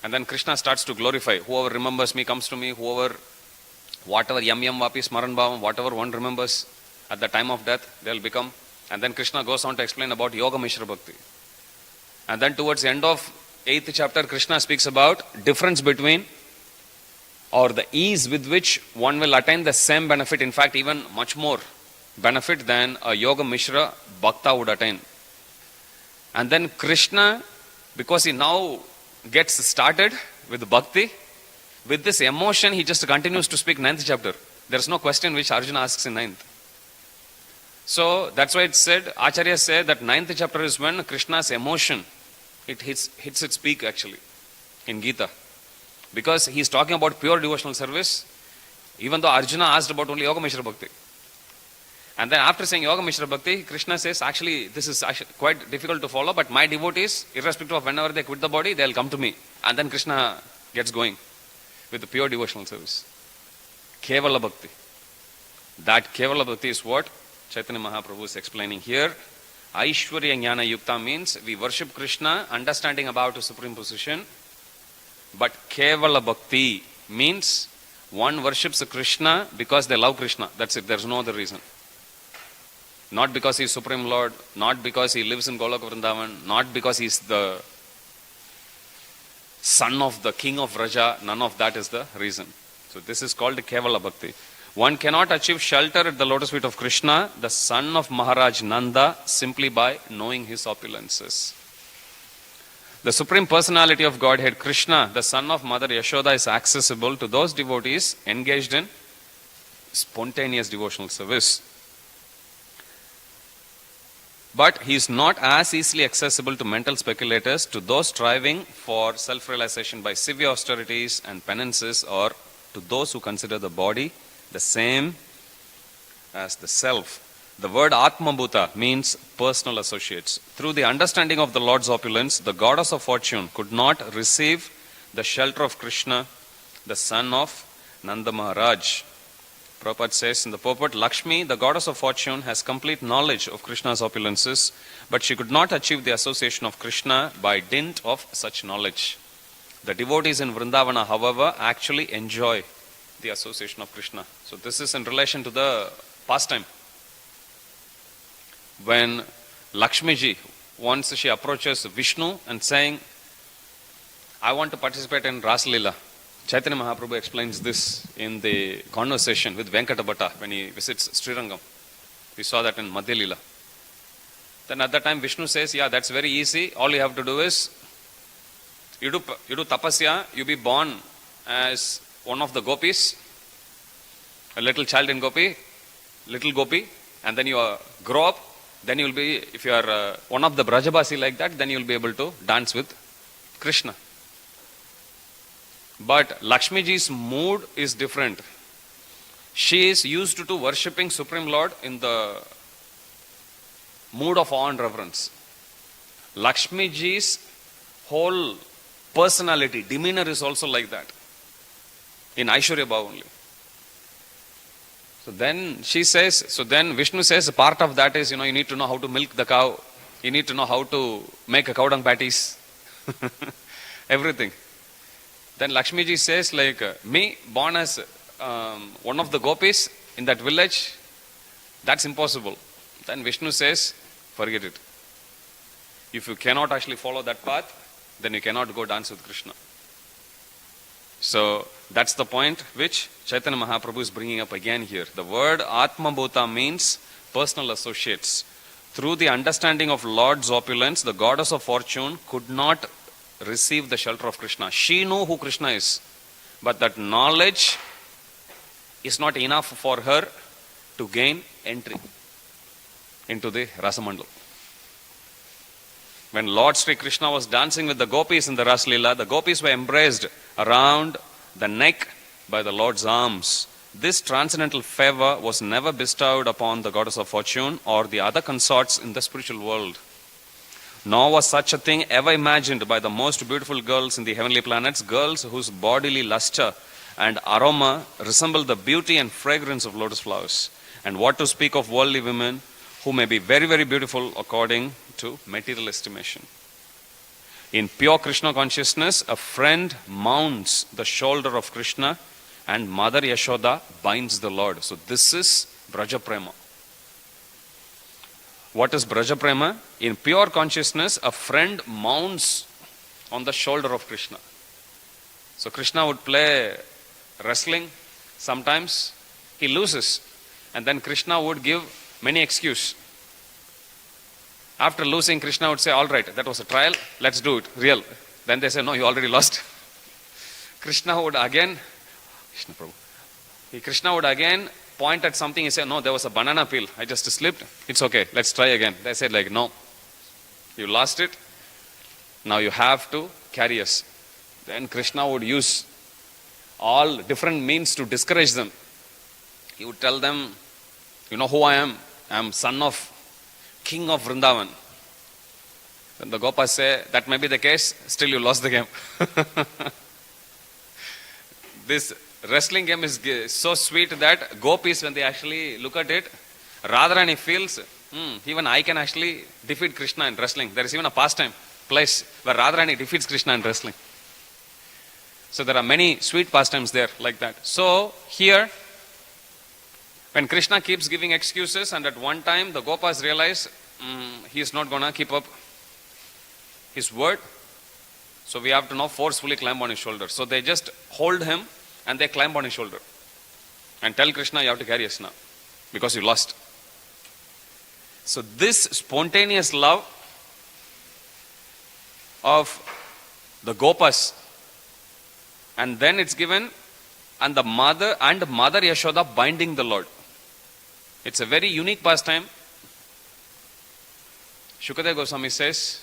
And then Krishna starts to glorify. Whoever remembers me comes to me, whatever yam yam vapi smaran bhavam, whatever one remembers at the time of death, they'll become. And then Krishna goes on to explain about Yoga Mishra Bhakti. And then towards the end of 8th chapter, Krishna speaks about difference between, or the ease with which one will attain the same benefit, in fact even much more benefit than a Yoga Mishra Bhakta would attain. And then Krishna, because he now gets started with Bhakti, with this emotion he just continues to speak 9th chapter. There is no question which Arjuna asks in 9th. So that's why it's said, Acharya said that 9th chapter is when Krishna's emotion, it hits its peak actually in Gita. Because he's talking about pure devotional service, even though Arjuna asked about only Yoga Mishra Bhakti. And then after saying Yoga Mishra Bhakti, Krishna says, actually this is quite difficult to follow, but my devotees, irrespective of whenever they quit the body, they'll come to me. And then Krishna gets going with the pure devotional service. Kevala Bhakti. That Kevala Bhakti is what Chaitanya Mahaprabhu is explaining here. Aishwarya Jnana Yukta means we worship Krishna, understanding about the supreme position. But Kevala Bhakti means one worships Krishna because they love Krishna. That's it. There's no other reason. Not because he is Supreme Lord, not because he lives in Goloka Vrindavan, not because he is the son of the king of Raja. None of that is the reason. So this is called Kevala Bhakti. One cannot achieve shelter at the lotus feet of Krishna, the son of Maharaj Nanda, simply by knowing his opulences. The Supreme Personality of Godhead, Krishna, the son of Mother Yashoda, is accessible to those devotees engaged in spontaneous devotional service. But he is not as easily accessible to mental speculators, to those striving for self-realization by severe austerities and penances, or to those who consider the body the same as the self. The word Atmabhuta means personal associates. Through the understanding of the Lord's opulence, the goddess of fortune could not receive the shelter of Krishna, the son of Nanda Maharaj. Prabhupada says in the purport, Lakshmi, the goddess of fortune, has complete knowledge of Krishna's opulences, but she could not achieve the association of Krishna by dint of such knowledge. The devotees in Vrindavana, however, actually enjoy the association of Krishna. So this is in relation to the pastime. When Lakshmi ji, once she approaches Vishnu and saying, I want to participate in Ras Lila. Chaitanya Mahaprabhu explains this in the conversation with Venkata Bhatta when he visits Srirangam. We saw that in Madhya Lila. Then at that time Vishnu says, yeah, that's very easy. All you have to do is, you do tapasya, you be born as one of the gopis, a little child in gopi, little gopi, and then you grow up, then you will be, if you are one of the Brajabasi like that, then you will be able to dance with Krishna. But Lakshmi ji's mood is different. She is used to worshipping Supreme Lord in the mood of awe and reverence. Lakshmi ji's whole personality, demeanor is also like that. In Aishwarya Bhava only. So then she says, so then Vishnu says, part of that is, you need to know how to milk the cow. You need to know how to make a cow dung patties. Everything. Then Lakshmi ji says, me, born as one of the gopis in that village, that's impossible. Then Vishnu says, forget it. If you cannot actually follow that path, then you cannot go dance with Krishna. So that's the point which Chaitanya Mahaprabhu is bringing up again here. The word Atmabhuta means personal associates. Through the understanding of Lord's opulence, the goddess of fortune could not receive the shelter of Krishna. She knew who Krishna is, but that knowledge is not enough for her to gain entry into the Rasamandal. When Lord Sri Krishna was dancing with the gopis in the Ras Leela, the gopis were embraced around the neck by the Lord's arms. This transcendental favor was never bestowed upon the goddess of fortune or the other consorts in the spiritual world. Nor was such a thing ever imagined by the most beautiful girls in the heavenly planets, girls whose bodily luster and aroma resemble the beauty and fragrance of lotus flowers. And what to speak of worldly women who may be very, very beautiful according to material estimation. In pure Krishna consciousness, a friend mounts the shoulder of Krishna and Mother Yashoda binds the Lord. So this is Braja Prema. What is Braja Prema? In pure consciousness, a friend mounts on the shoulder of Krishna. So Krishna would play wrestling. Sometimes he loses. And then Krishna would give many excuses. After losing, Krishna would say, all right, that was a trial, let's do it, real. Then they say, no, you already lost. Krishna would again point at something and say, no, there was a banana peel, I just slipped, it's okay, let's try again. They said no, you lost it, now you have to carry us. Then Krishna would use all different means to discourage them. He would tell them, you know who I am? I am son of King of Vrindavan. Then the Gopas say, that may be the case, still you lost the game. This wrestling game is so sweet that gopis, when they actually look at it, Radharani feels, even I can actually defeat Krishna in wrestling. There is even a pastime place where Radharani defeats Krishna in wrestling. So there are many sweet pastimes there like that. So here, When Krishna keeps giving excuses, and at one time the Gopas realize he is not going to keep up his word, so we have to now forcefully climb on his shoulder. So they just hold him and they climb on his shoulder and tell Krishna, you have to carry us now because you lost. So this spontaneous love of the Gopas, and then it's given, and the mother Yashoda binding the Lord. It's a very unique pastime. Shukadeva Goswami says,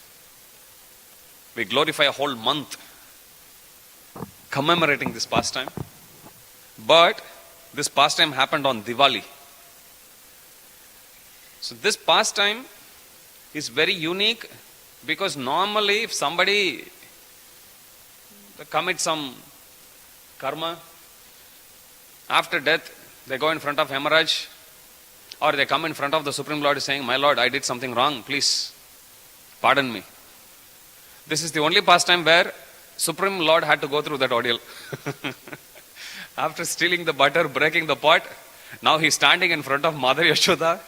we glorify a whole month commemorating this pastime. But this pastime happened on Diwali. So this pastime is very unique because normally if somebody commits some karma, after death they go in front of Yamaraj, or they come in front of the Supreme Lord saying, my Lord, I did something wrong, please pardon me. This is the only pastime where Supreme Lord had to go through that ordeal. After stealing the butter, breaking the pot, now he's standing in front of Mother Yashoda,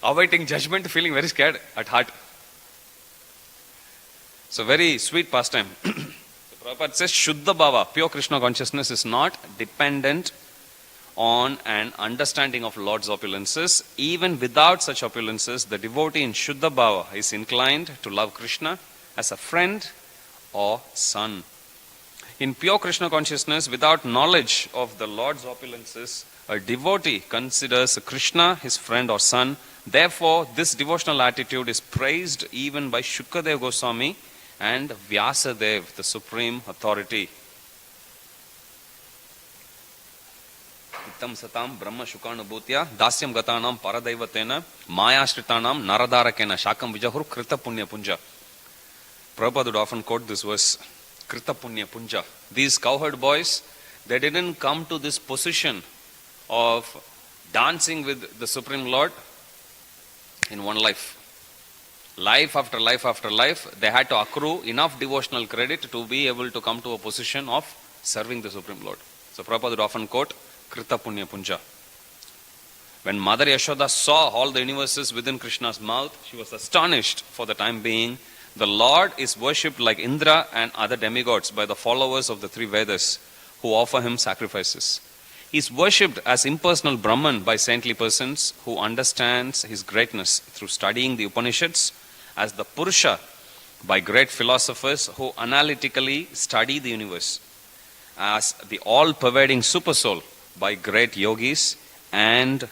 awaiting judgment, feeling very scared at heart. So very sweet pastime. So Prabhupada says, Shuddha Bhava, pure Krishna consciousness is not dependent on an understanding of Lord's opulences. Even without such opulences, the devotee in Shuddha Bhava is inclined to love Krishna as a friend or son. In pure Krishna consciousness, without knowledge of the Lord's opulences, a devotee considers Krishna his friend or son. Therefore, this devotional attitude is praised even by Shukadeva Goswami and Vyasadeva, the supreme authority. Ittam satam brahma shukanubhutya dasyam gatanam paradaivatena mayashritanam naradarakena shakam vijahur krita punya punja. Prabhupada would often quote this verse, krita punya punja. These cowherd boys, they didn't come to this position of dancing with the Supreme Lord in one life. Life after life after life, they had to accrue enough devotional credit to be able to come to a position of serving the Supreme Lord. So Prabhupada would often quote, krita punya punja. When Mother Yashoda saw all the universes within Krishna's mouth, she was astonished for the time being. The Lord is worshipped like Indra and other demigods by the followers of the three Vedas who offer him sacrifices. He is worshipped as impersonal Brahman by saintly persons who understands his greatness through studying the Upanishads, as the Purusha by great philosophers who analytically study the universe, as the all-pervading Supersoul by great yogis, and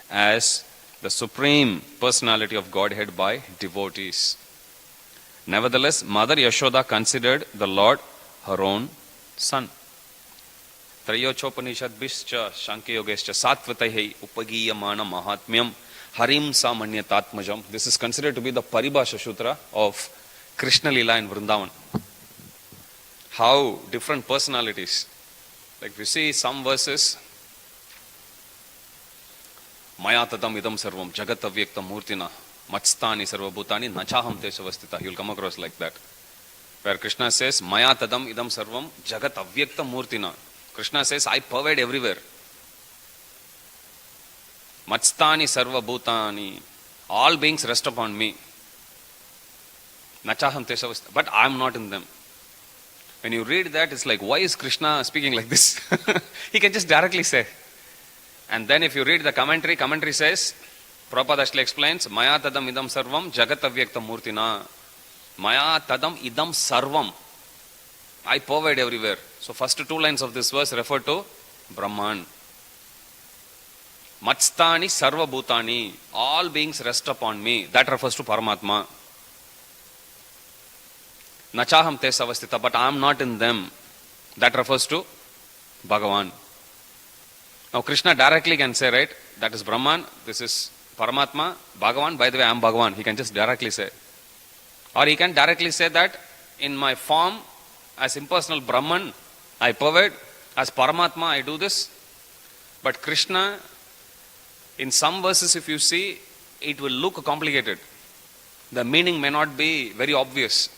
as the Supreme Personality of Godhead by devotees. Nevertheless, Mother Yashoda considered the Lord her own son. Trayochopanishadbhischa Shankyogescha Sattvataihi Upagiyamana Mahatmyam Harim Samanyatatmajam. This is considered to be the Paribhasha Sutra of Krishna Lila in Vrindavan. How different personalities. Like we see some verses, Maya Tadam Idam Sarvam Jagat Avyakta Murtina Matstani Sarvabhutani Nachaham Teshavastita. You'll come across like that. Where Krishna says, Maya Tadam Idam Sarvam Jagat Avyakta Murtina. Krishna says, I pervade everywhere. Matstani Sarvabhutani. All beings rest upon me. Nachaham Teshavastita. But I am not in them. When you read that, it's like, why is Krishna speaking like this? He can just directly say. And then if you read the commentary says, Prabhupada actually explains, Maya tadam idam sarvam jagat avyakta murtina. Maya tadam idam sarvam. I pervade everywhere. So first two lines of this verse refer to Brahman. Matstani sarva bhutani. All beings rest upon me. That refers to Paramatma. Nachaham te savastita. But I am not in them. That refers to Bhagavan. Now Krishna directly can say, right, that is Brahman, this is Paramatma, Bhagavan, by the way I am Bhagavan. He can just directly say. Or he can directly say that in my form as impersonal Brahman I pervade, as Paramatma I do this. But Krishna, in some verses if you see, it will look complicated. The meaning may not be very obvious.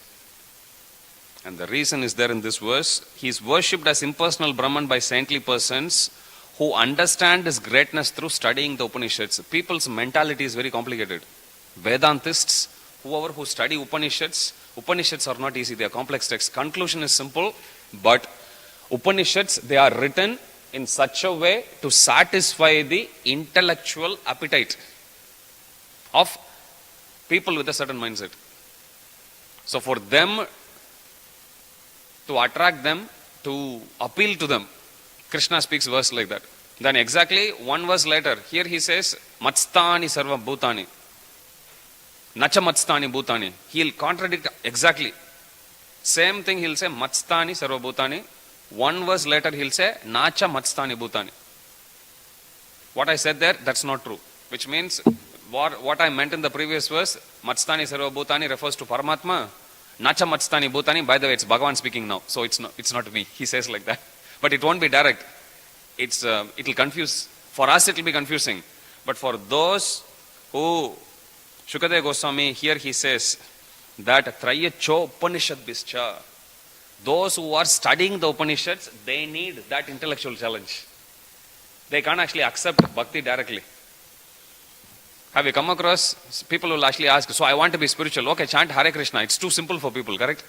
And the reason is there in this verse. He is worshipped as impersonal Brahman by saintly persons who understand his greatness through studying the Upanishads. People's mentality is very complicated. Vedantists, whoever who study Upanishads are not easy, they are complex texts. Conclusion is simple, but Upanishads, they are written in such a way to satisfy the intellectual appetite of people with a certain mindset. So for them, to attract them, to appeal to them, Krishna speaks verse like that. Then exactly one verse later, here he says, Matstani sarva bhutani. Nacha matstani bhutani. He'll contradict exactly. Same thing he'll say, Matstani sarva bhutani. One verse later he'll say, Nacha matstani bhutani. What I said there, that's not true. Which means, what I meant in the previous verse, Matstani sarva bhutani refers to Paramatma. Nacha matstani bhutani, by the way, it's Bhagavan speaking now. So it's not me. He says like that. But it won't be direct. It'll confuse. For us, it'll be confusing. But for those who, Shukadeva Goswami, here he says that Trayacho Upanishad Bischa. Those who are studying the Upanishads, they need that intellectual challenge. They can't actually accept bhakti directly. Have you come across people who will actually ask, so I want to be spiritual. Okay, chant Hare Krishna. It's too simple for people, correct?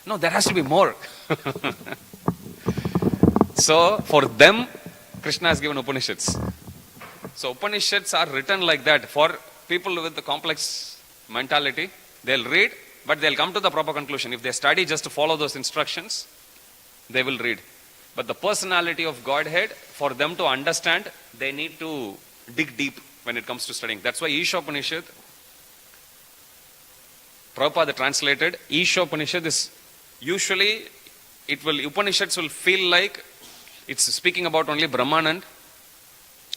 No, there has to be more. So, for them, Krishna has given Upanishads. So, Upanishads are written like that. For people with the complex mentality, they'll read, but they'll come to the proper conclusion. If they study just to follow those instructions, they will read. But the personality of Godhead, for them to understand, they need to dig deep when it comes to studying. That's why Ishopanishad, Prabhupada translated, Ishopanishad is usually, Upanishads will feel like it's speaking about only Brahman and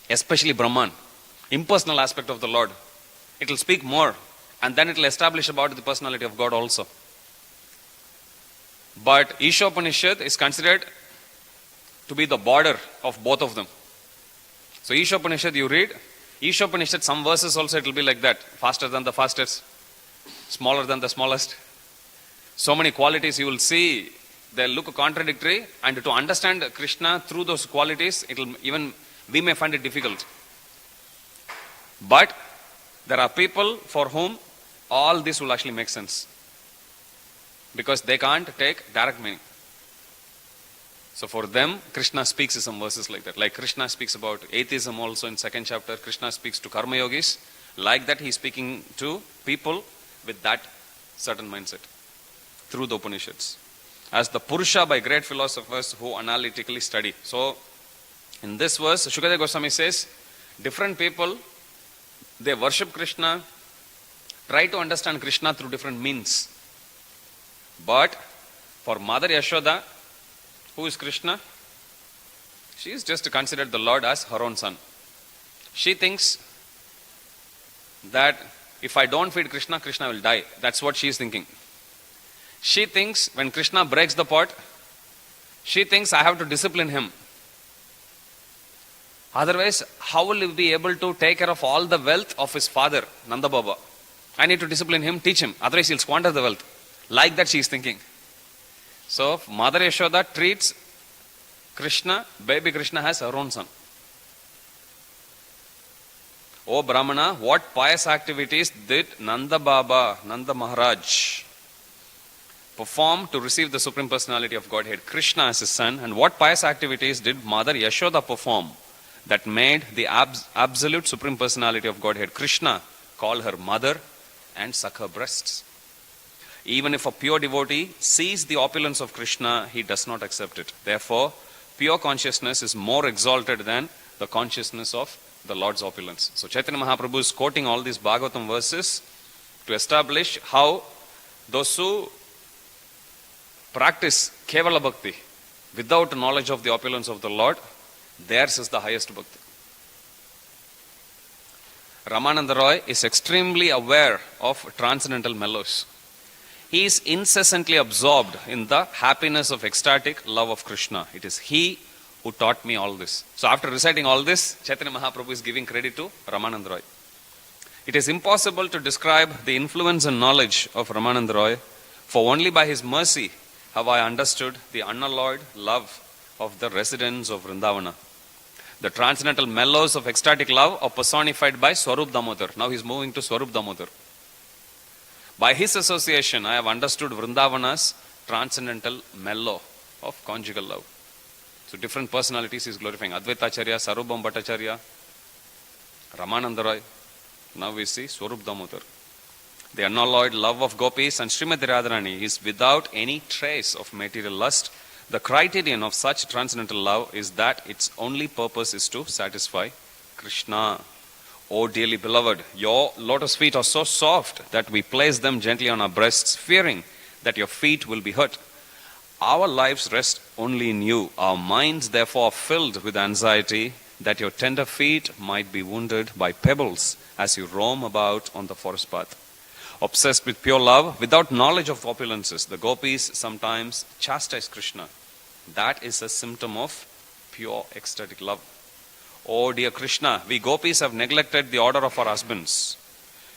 especially Brahman, impersonal aspect of the Lord. It will speak more and then it will establish about the personality of God also. But Ishopanishad is considered to be the border of both of them. So Ishopanishad you read, Ishopanishad some verses also it will be like that, faster than the fastest, smaller than the smallest. So many qualities you will see, they look contradictory, and to understand Krishna through those qualities, we may find it difficult. But there are people for whom all this will actually make sense, because they can't take direct meaning. So for them, Krishna speaks in some verses like that. Like Krishna speaks about atheism also in 2nd chapter. Krishna speaks to karma yogis. Like that, he is speaking to people with that certain mindset through the Upanishads. As the Purusha by great philosophers who analytically study. So, in this verse, Shukadeva Goswami says, different people, they worship Krishna, try to understand Krishna through different means. But, for Mother Yashoda, who is Krishna? She is just considered the Lord as her own son. She thinks that if I don't feed Krishna, Krishna will die. That's what she is thinking. She thinks when Krishna breaks the pot, she thinks I have to discipline him. Otherwise, how will he be able to take care of all the wealth of his father, Nanda Baba? I need to discipline him, teach him. Otherwise, he'll squander the wealth. Like that she is thinking. So, Mother Yashoda treats Krishna, baby Krishna, as her own son. O Brahmana, what pious activities did Nanda Baba, Nanda Maharaj, perform to receive the Supreme Personality of Godhead, Krishna as his son, and what pious activities did Mother Yashoda perform that made the absolute Supreme Personality of Godhead, Krishna, call her mother and suck her breasts? Even if a pure devotee sees the opulence of Krishna, he does not accept it. Therefore, pure consciousness is more exalted than the consciousness of the Lord's opulence. So Chaitanya Mahaprabhu is quoting all these Bhagavatam verses to establish how those who practice Kevala Bhakti without knowledge of the opulence of the Lord, theirs is the highest Bhakti. Ramananda Roy is extremely aware of transcendental mellows. He is incessantly absorbed in the happiness of ecstatic love of Krishna. It is he who taught me all this. So after reciting all this, Chaitanya Mahaprabhu is giving credit to Ramananda Roy. It is impossible to describe the influence and knowledge of Ramananda Roy, for only by his mercy have I understood the unalloyed love of the residents of Vrindavana. The transcendental mellows of ecstatic love are personified by Swarup Damodar. Now he's moving to Swarup Damodar. By his association, I have understood Vrindavana's transcendental mellow of conjugal love. So different personalities he is glorifying. Advaitacharya, Sarubham Bhattacharya, Ramananda Roy. Now we see Swarup Damodar. The unalloyed love of gopis and Srimati Radharani is without any trace of material lust. The criterion of such transcendental love is that its only purpose is to satisfy Krishna. O dearly beloved, your lotus feet are so soft that we place them gently on our breasts, fearing that your feet will be hurt. Our lives rest only in you. Our minds therefore are filled with anxiety that your tender feet might be wounded by pebbles as you roam about on the forest path. Obsessed with pure love, without knowledge of opulences, the gopis sometimes chastise Krishna. That is a symptom of pure ecstatic love. Oh dear Krishna, we gopis have neglected the order of our husbands,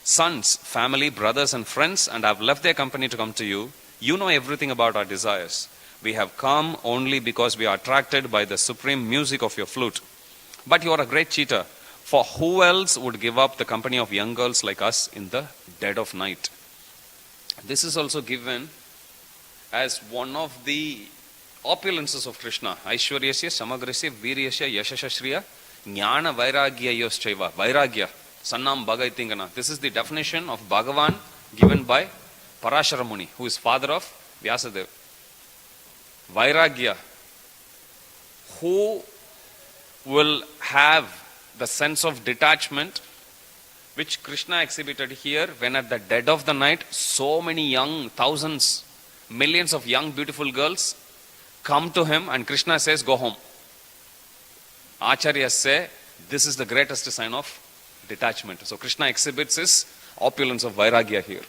sons, family, brothers and friends, and have left their company to come to you. You know everything about our desires. We have come only because we are attracted by the supreme music of your flute. But you are a great cheater, for who else would give up the company of young girls like us in the dead of night? This is also given as one of the opulences of Krishna. Aishwaryasya, Samagrasya, Viryasya, Yashashashriya, Jnana Vairagya Yoschaiva. Vairagya, Sannam Bhagaitingana. This is the definition of Bhagavan given by Parashara Muni, who is father of Vyasadeva. Vairagya, who will have the sense of detachment which Krishna exhibited here when at the dead of the night so many young, thousands, millions of young beautiful girls come to him and Krishna says, go home. Acharyas say this is the greatest sign of detachment. So Krishna exhibits his opulence of Vairagya here.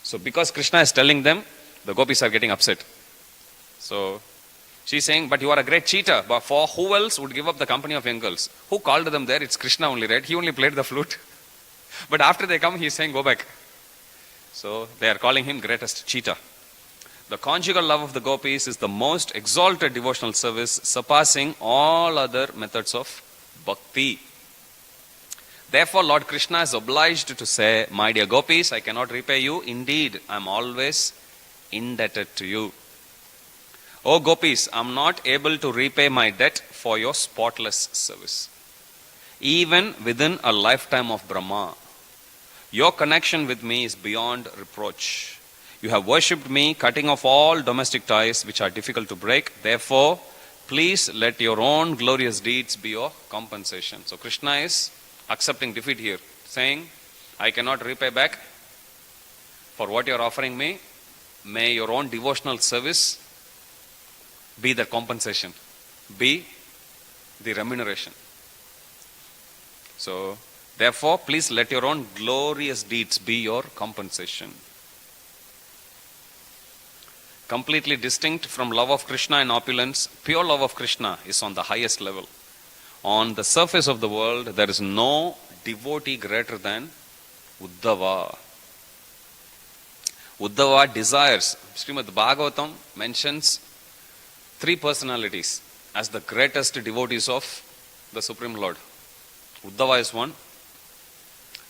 So because Krishna is telling them, the gopis are getting upset. So she's saying, but you are a great cheater. But for who else would give up the company of young girls? Who called them there? It's Krishna only, right? He only played the flute. But after they come, he's saying, go back. So they are calling him greatest cheater. The conjugal love of the gopis is the most exalted devotional service, surpassing all other methods of bhakti. Therefore, Lord Krishna is obliged to say, my dear gopis, I cannot repay you. Indeed, I am always indebted to you. O gopis, I am not able to repay my debt for your spotless service. Even within a lifetime of Brahma, your connection with me is beyond reproach. You have worshipped me, cutting off all domestic ties which are difficult to break. Therefore, please let your own glorious deeds be your compensation. So Krishna is accepting defeat here, saying, I cannot repay back for what you are offering me. May your own devotional service be the compensation, be the remuneration. So, therefore, please let your own glorious deeds be your compensation. Completely distinct from love of Krishna and opulence, pure love of Krishna is on the highest level. On the surface of the world, there is no devotee greater than Uddhava. Uddhava desires. Srimad Bhagavatam mentions 3 personalities as the greatest devotees of the Supreme Lord. Uddhava is one,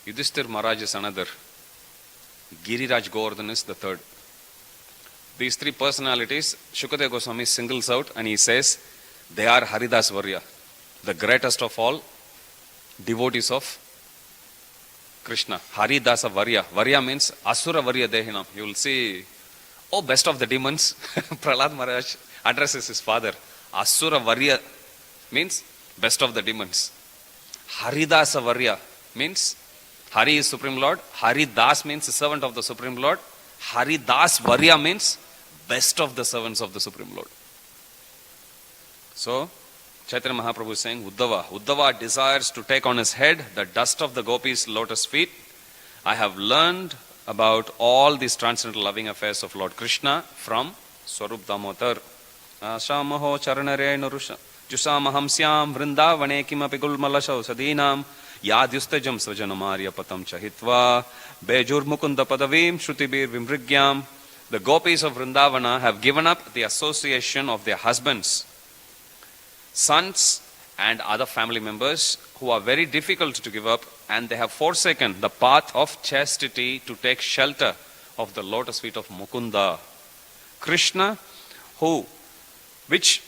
Yudhishthir Maharaj is another, Giriraj Govardhan is the third. These 3 personalities, Shukadeva Goswami singles out and he says, they are Haridas Varya, the greatest of all devotees of Krishna. Haridasa Varya. Varya means Asura Varya Dehinam. You will see, oh, best of the demons. Prahlad Maharaj addresses his father. Asura Varya means best of the demons. Haridasa Varya means Hari is Supreme Lord. Haridas means servant of the Supreme Lord. Haridas Varya means best of the servants of the Supreme Lord. So, Chaitanya Mahaprabhu is saying, Uddhava desires to take on his head the dust of the gopis' lotus feet. I have learned about all these transcendental loving affairs of Lord Krishna from Swarup Damodar. Ashamaho charanare narusha jusamaham syam vrindavane kimapi gulmalashav sadinam yadyustajam svajanamarya patam chahitva bejur mukunda padavim shrutibir vimrigyam. The gopis of Vrindavana have given up the association of their husbands, sons and other family members who are very difficult to give up, and they have forsaken the path of chastity to take shelter of the lotus feet of Mukunda. Krishna, which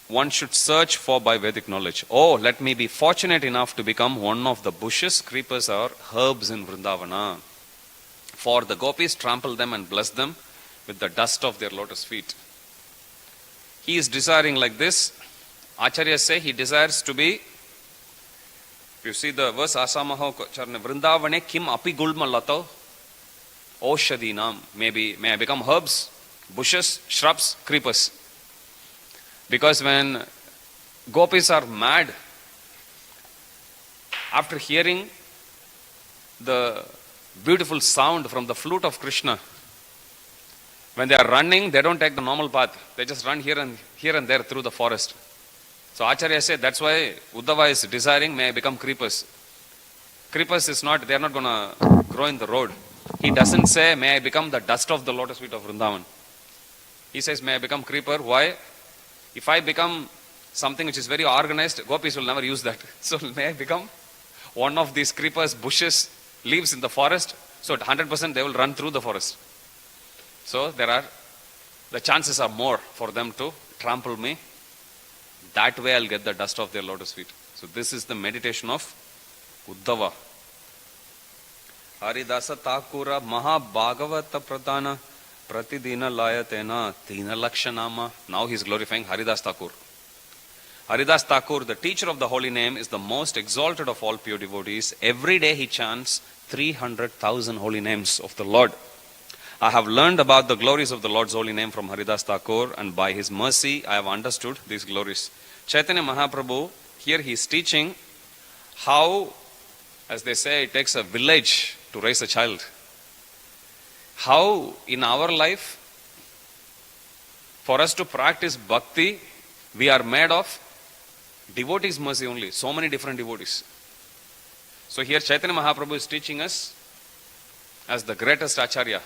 one should search for by Vedic knowledge. Oh, let me be fortunate enough to become one of the bushes, creepers, or herbs in Vrindavana. For the gopis trample them and bless them with the dust of their lotus feet. He is desiring like this. Acharyas say he desires to be, you see the verse, Asamaho Charne Vrindavane Kim Api Gulma Lato Oshadinam. May I become herbs, bushes, shrubs, creepers. Because when gopis are mad, after hearing the beautiful sound from the flute of Krishna, when they are running, they don't take the normal path. They just run here and there through the forest. So Acharya said, that's why Uddhava is desiring, may I become creepers. Creepers is not, they are not going to grow in the road. He doesn't say, may I become the dust of the lotus feet of Vrindavan. He says, may I become creeper. Why? If I become something which is very organized, gopis will never use that. So may I become one of these creepers, bushes, leaves in the forest. So at 100% they will run through the forest. So the chances are more for them to trample me. That way I'll get the dust of their lotus feet. So this is the meditation of Uddhava. Haridasa Thakura Maha Bhagavata Pradhana Pratidina Layatena Tina Lakshanama. Now he is glorifying Haridas Thakur. Haridas Thakur, the teacher of the holy name, is the most exalted of all pure devotees. Every day he chants 300,000 holy names of the Lord. I have learned about the glories of the Lord's holy name from Haridas Thakur, and by his mercy I have understood these glories. Caitanya Mahaprabhu, here he is teaching how, as they say, it takes a village to raise a child. How in our life, for us to practice bhakti, we are made of devotees' mercy only. So many different devotees. So here Caitanya Mahaprabhu is teaching us as the greatest Acharya.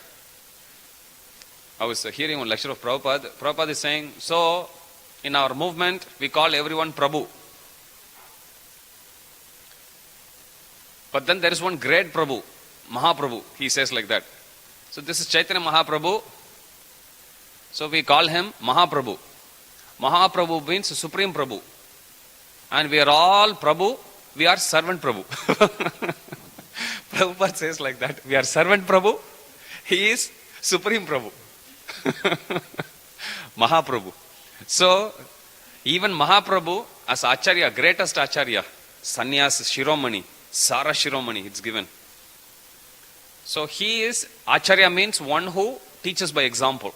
I was hearing one lecture of Prabhupada. Prabhupada is saying, so in our movement, we call everyone Prabhu. But then there is one great Prabhu, Mahaprabhu. He says like that. So this is Chaitanya Mahaprabhu. So we call him Mahaprabhu. Mahaprabhu means Supreme Prabhu. And we are all Prabhu. We are servant Prabhu. Prabhupada says like that. We are servant Prabhu. He is Supreme Prabhu. Mahaprabhu. So, even Mahaprabhu as Acharya, greatest Acharya, Sannyas Shiromani, Sara Shiromani, it's given. So, he is, Acharya means one who teaches by example.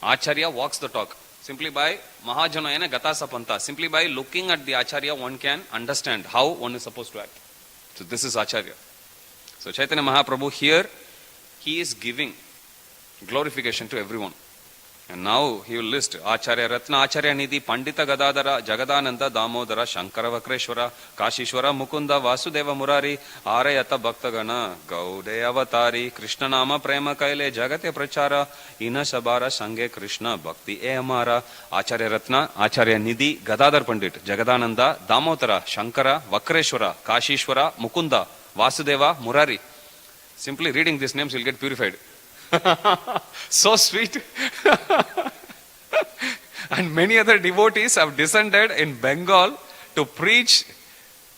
Acharya walks the talk. Simply by Mahajanayana Gatasa Panta. Simply by looking at the Acharya, one can understand how one is supposed to act. So, this is Acharya. So, Chaitanya Mahaprabhu here, he is giving glorification to everyone. And now he will list Acharya Ratna, Acharya Nidhi, Pandita Gadadara, Jagadananda, Damodara, Shankara Vakreshwara, Kashishwara, Mukunda, Vasudeva Murari, Arayata Bhaktagana, Gaude Avatari, Krishna Nama Prema Kaile, Jagate Prachara, Ina Sabara, Sange Krishna, Bhakti E Amara, Acharya Ratna, Acharya Nidhi, Gadadar Pandit, Jagadananda, Damodara, Shankara, Vakreshwara, Kashishwara, Mukunda, Vasudeva Murari. Simply reading these names, you'll get purified. So sweet. And many other devotees have descended in Bengal to preach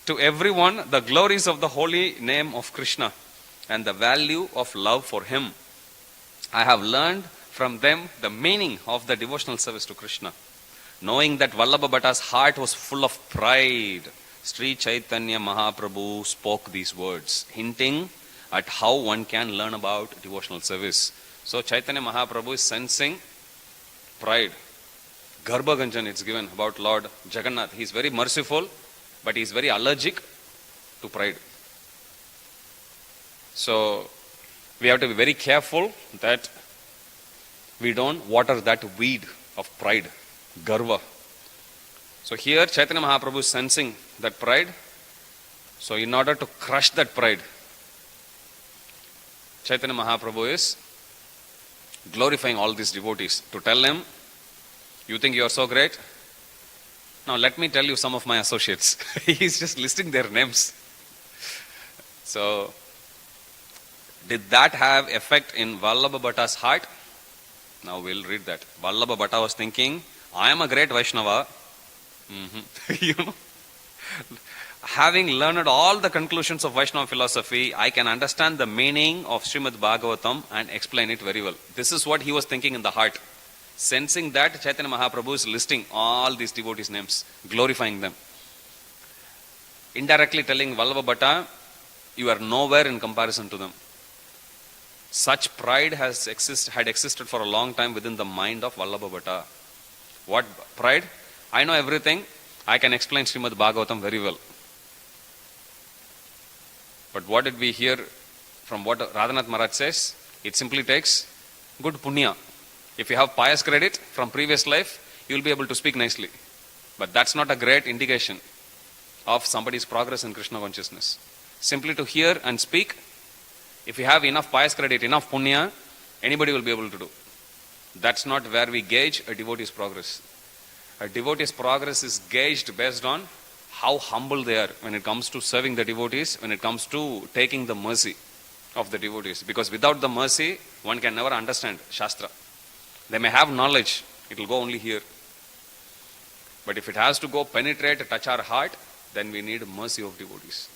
to everyone the glories of the holy name of Krishna and the value of love for him. I have learned from them the meaning of the devotional service to Krishna. Knowing that Vallabha Bhatta's heart was full of pride, Sri Chaitanya Mahaprabhu spoke these words, hinting at how one can learn about devotional service. So Chaitanya Mahaprabhu is sensing pride. Garbha Ganjan it's given about Lord Jagannath. He is very merciful, but he is very allergic to pride. So we have to be very careful that we don't water that weed of pride, Garva. So here Chaitanya Mahaprabhu is sensing that pride. So in order to crush that pride, Chaitanya Mahaprabhu is glorifying all these devotees to tell them, you think you are so great? Now let me tell you some of my associates. He's just listing their names. So, did that have effect in Vallabha Bhatta's heart? Now we'll read that. Vallabha Bhatta was thinking, I am a great Vaishnava. You know, having learned all the conclusions of Vaishnava philosophy, I can understand the meaning of Srimad Bhagavatam and explain it very well. This is what he was thinking in the heart. Sensing that, Chaitanya Mahaprabhu is listing all these devotees' names, glorifying them. Indirectly telling Vallabha Bhatta, you are nowhere in comparison to them. Such pride had existed for a long time within the mind of Vallabha Bhatta. What pride? I know everything. I can explain Srimad Bhagavatam very well. But what did we hear from what Radhanath Maharaj says? It simply takes good punya. If you have pious credit from previous life, you will be able to speak nicely. But that's not a great indication of somebody's progress in Krishna consciousness. Simply to hear and speak, if you have enough pious credit, enough punya, anybody will be able to do. That's not where we gauge a devotee's progress. A devotee's progress is gauged based on how humble they are when it comes to serving the devotees, when it comes to taking the mercy of the devotees. Because without the mercy, one can never understand Shastra. They may have knowledge, it will go only here. But if it has to go penetrate, touch our heart, then we need mercy of devotees.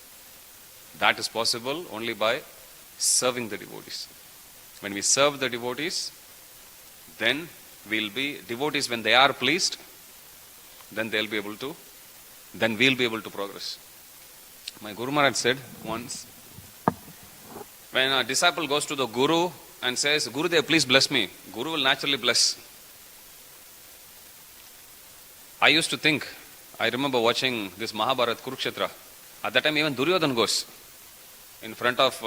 That is possible only by serving the devotees. When we serve the devotees, then we'll be devotees. When they are pleased, then we'll be able to progress. My Guru Maharaj said once, when a disciple goes to the Guru and says, Gurudev, please bless me, Guru will naturally bless. I used to think, I remember watching this Mahabharata Kurukshetra. At that time even Duryodhana goes in front of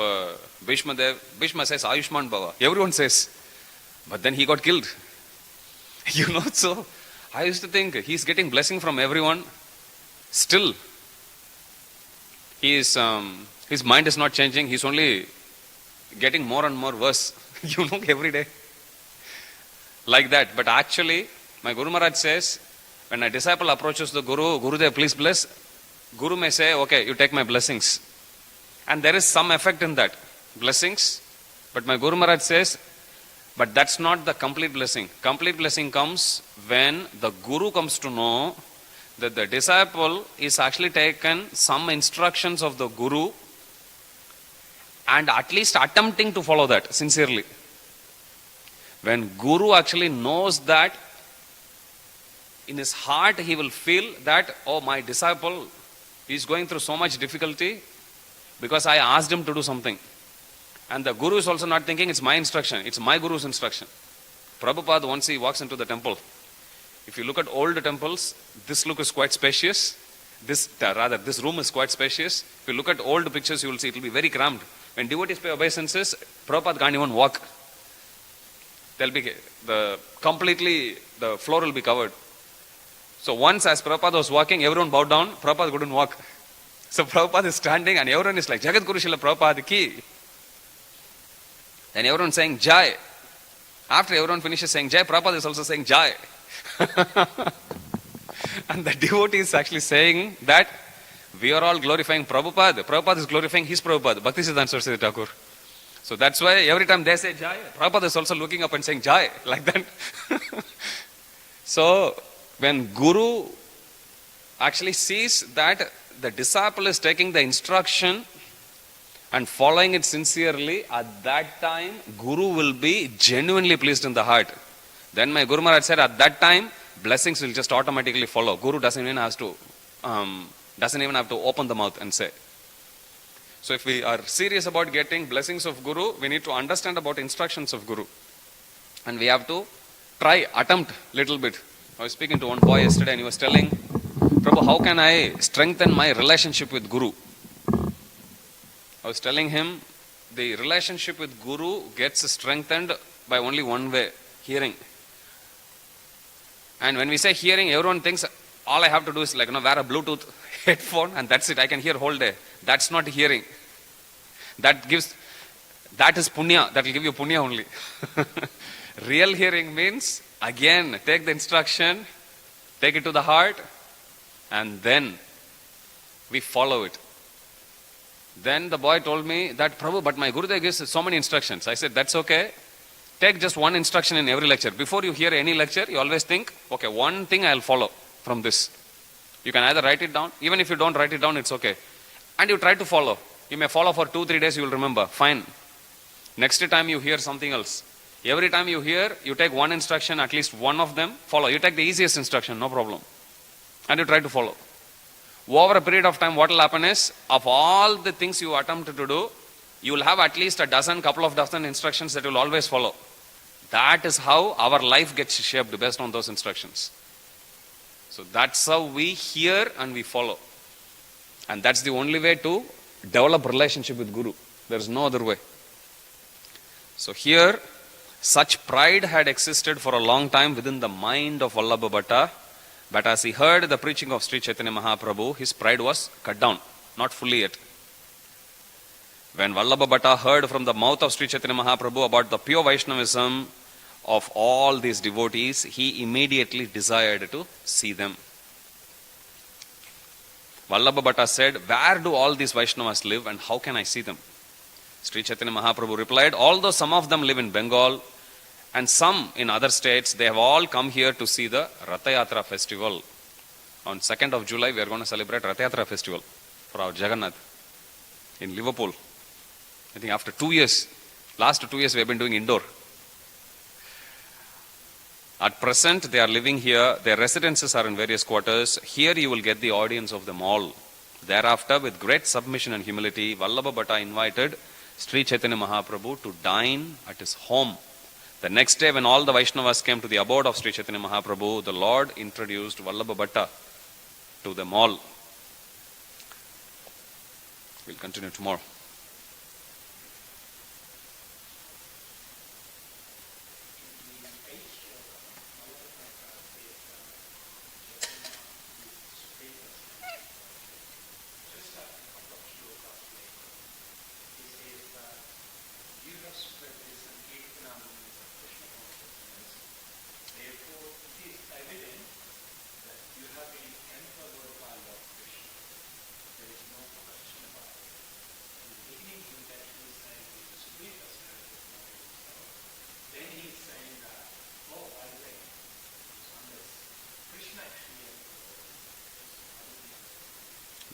Bhishma Dev. Bhishma says, Ayushman Bhava. Everyone says. But then he got killed. So I used to think he's getting blessing from everyone. Still, his mind is not changing. He's only getting more and more worse. Every day. Like that. But actually, my Guru Maharaj says, when a disciple approaches the Guru, Gurudev, please bless. Guru may say, okay, you take my blessings. And there is some effect in that. Blessings. But my Guru Maharaj says, but that's not the complete blessing. Complete blessing comes when the Guru comes to know that the disciple is actually taken some instructions of the Guru and at least attempting to follow that sincerely. When Guru actually knows that, in his heart he will feel that, oh, my disciple is going through so much difficulty because I asked him to do something. And the Guru is also not thinking it's my instruction, it's my Guru's instruction. Prabhupada, once he walks into the temple, if you look at old temples, this look is quite spacious. This room is quite spacious. If you look at old pictures, you will see it will be very cramped. When devotees pay obeisances, Prabhupada can't even walk. The floor will be covered. So once as Prabhupada was walking, everyone bowed down, Prabhupada couldn't walk. So Prabhupada is standing and everyone is like, Jagat Guru Srila Prabhupada ki. Then everyone saying Jai. After everyone finishes saying Jai, Prabhupada is also saying Jai. And the devotee is actually saying that we are all glorifying Prabhupada. Prabhupada is glorifying his Prabhupada, Bhaktisiddhanta Saraswati Thakur. So that's why every time they say Jai, Prabhupada is also looking up and saying Jai, like that. So when Guru actually sees that the disciple is taking the instruction and following it sincerely, at that time Guru will be genuinely pleased in the heart. Then my Guru Maharaj said, at that time blessings will just automatically follow. Guru doesn't even have to open the mouth and say. So if we are serious about getting blessings of Guru, we need to understand about instructions of Guru. And we have to attempt little bit. I was speaking to one boy yesterday and he was telling, Prabhu, how can I strengthen my relationship with Guru? I was telling him, the relationship with Guru gets strengthened by only one way, hearing. And when we say hearing, everyone thinks all I have to do is wear a Bluetooth headphone and that's it, I can hear whole day. That's not hearing. That is punya, that will give you punya only. Real hearing means, again, take the instruction, take it to the heart, and then we follow it. Then the boy told me that, Prabhu, but my Gurudev gives so many instructions. I said, that's okay. Take just one instruction in every lecture. Before you hear any lecture, you always think, okay, one thing I'll follow from this. You can either write it down. Even if you don't write it down, it's okay. And you try to follow. You may follow for 2-3 days, you will remember. Fine. Next time you hear something else. Every time you hear, you take one instruction, at least one of them, follow. You take the easiest instruction, no problem. And you try to follow. Over a period of time, what will happen is, of all the things you attempt to do, you will have at least couple of dozen instructions that you will always follow. That is how our life gets shaped based on those instructions. So that's how we hear and we follow. And that's the only way to develop relationship with Guru. There is no other way. So here, such pride had existed for a long time within the mind of Vallabha Bhatta. But as he heard the preaching of Sri Chaitanya Mahaprabhu, his pride was cut down, not fully yet. When Vallabha Bhatta heard from the mouth of Sri Chaitanya Mahaprabhu about the pure Vaishnavism of all these devotees, he immediately desired to see them. Vallabha Bhatta said, where do all these Vaishnavas live and how can I see them? Sri Chaitanya Mahaprabhu replied, although some of them live in Bengal and some in other states, they have all come here to see the Ratha Yatra festival. On 2nd of July, we are going to celebrate Ratha Yatra festival for our Jagannath in Liverpool. I think after 2 years, last 2 years we have been doing indoor. At present, they are living here. Their residences are in various quarters. Here you will get the audience of them all. Thereafter, with great submission and humility, Vallabha Bhatta invited Sri Chaitanya Mahaprabhu to dine at his home. The next day, when all the Vaishnavas came to the abode of Sri Chaitanya Mahaprabhu, the Lord introduced Vallabha Bhatta to them all. We'll continue tomorrow.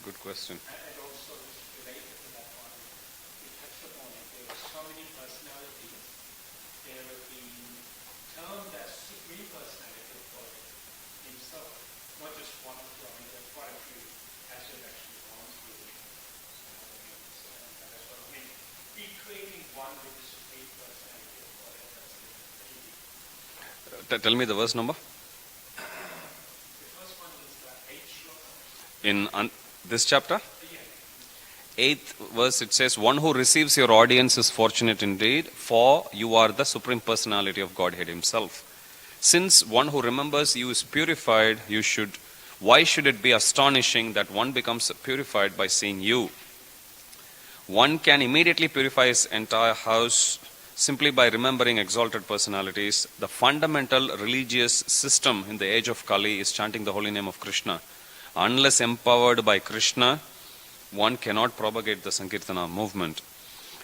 Good question. And also related to that one, we touched upon it, there were so many personalities, there have been termed as supreme personality of God himself, not just one or two, I mean there are quite a few as you've actually gone through it. So that's what I mean. Equating one with the supreme personality of God, that's Tell me the verse number. The first one is the 8th shloka. In this chapter? 8th verse, it says, one who receives your audience is fortunate indeed, for you are the supreme personality of Godhead himself. Since one who remembers you is purified, why should it be astonishing that one becomes purified by seeing you? One can immediately purify his entire house simply by remembering exalted personalities. The fundamental religious system in the age of Kali is chanting the holy name of Krishna. Unless empowered by Krishna, one cannot propagate the Sankirtana movement.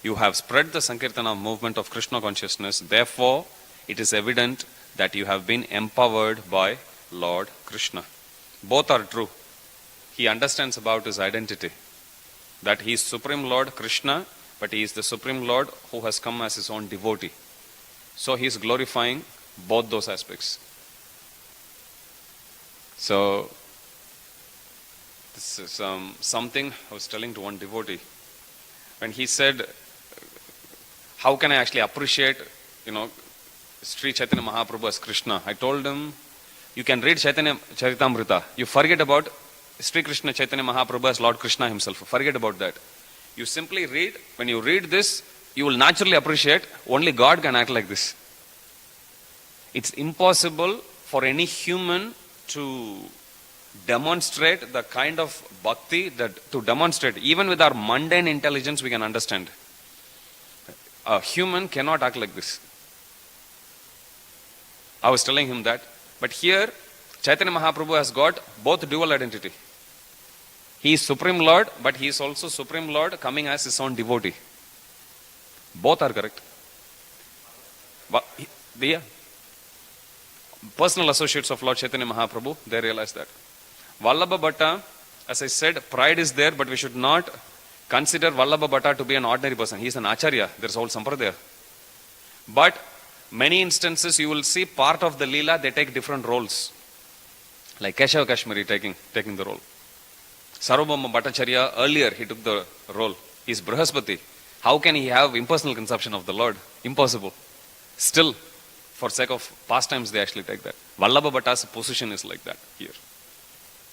You have spread the Sankirtana movement of Krishna consciousness. Therefore, it is evident that you have been empowered by Lord Krishna. Both are true. He understands about his identity, that he is Supreme Lord Krishna, but he is the Supreme Lord who has come as his own devotee. So he is glorifying both those aspects. So, this is something I was telling to one devotee. When he said, how can I actually appreciate, Sri Chaitanya Mahaprabhu as Krishna? I told him, you can read Caitanya Caritamrta. You forget about Sri Krishna Chaitanya Mahaprabhu as Lord Krishna himself. Forget about that. You simply read, when you read this, you will naturally appreciate only God can act like this. It's impossible for any human to demonstrate the kind of bhakti to demonstrate. Even with our mundane intelligence, we can understand. A human cannot act like this. I was telling him that. But here, Chaitanya Mahaprabhu has got both dual identity. He is Supreme Lord, but he is also Supreme Lord coming as his own devotee. Both are correct. The personal associates of Lord Chaitanya Mahaprabhu, they realize that. Vallabha Bhatta, as I said, pride is there, but we should not consider Vallabha Bhatta to be an ordinary person. He is an Acharya. There is a whole sampradaya. But many instances you will see part of the Leela, they take different roles. Like Keshava Kashmiri taking the role. Sarvabhauma Bhattacharya, earlier he took the role. He is Brihaspati. How can he have impersonal conception of the Lord? Impossible. Still, for sake of pastimes, they actually take that. Vallabha Bhatta's position is like that here.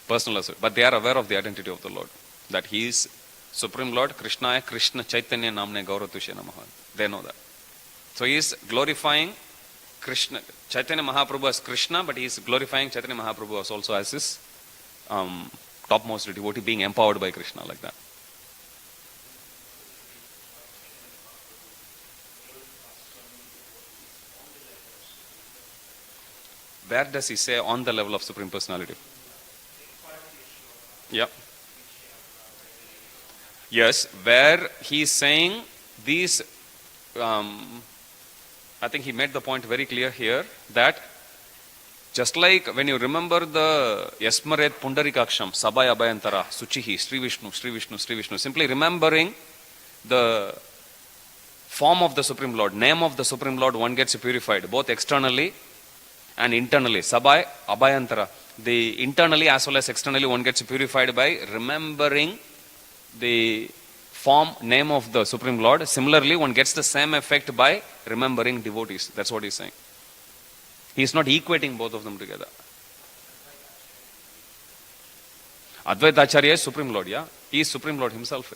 Personal associate. But they are aware of the identity of the Lord. That he is Supreme Lord, Krishnaya Krishna Chaitanya Namne Gauratushe Namaha. They know that. So he is glorifying Krishna, Chaitanya Mahaprabhu as Krishna, but he is glorifying Chaitanya Mahaprabhu as also as his topmost devotee, being empowered by Krishna like that. Where does he say on the level of Supreme Personality? Yeah. Yes, where he is saying these, I think he made the point very clear here that just like when you remember the Yasmaret Pundarikaksham, Sabaya Abhayantara, Suchihi, Sri Vishnu, Sri Vishnu, Sri Vishnu, simply remembering the form of the Supreme Lord, name of the Supreme Lord, one gets purified, both externally and internally. Sabaya Abhayantara. The internally as well as externally one gets purified by remembering the form, name of the Supreme Lord. Similarly, one gets the same effect by remembering devotees. That's what he's saying. He is not equating both of them together. Advaita Acharya is Supreme Lord, yeah? He is Supreme Lord himself.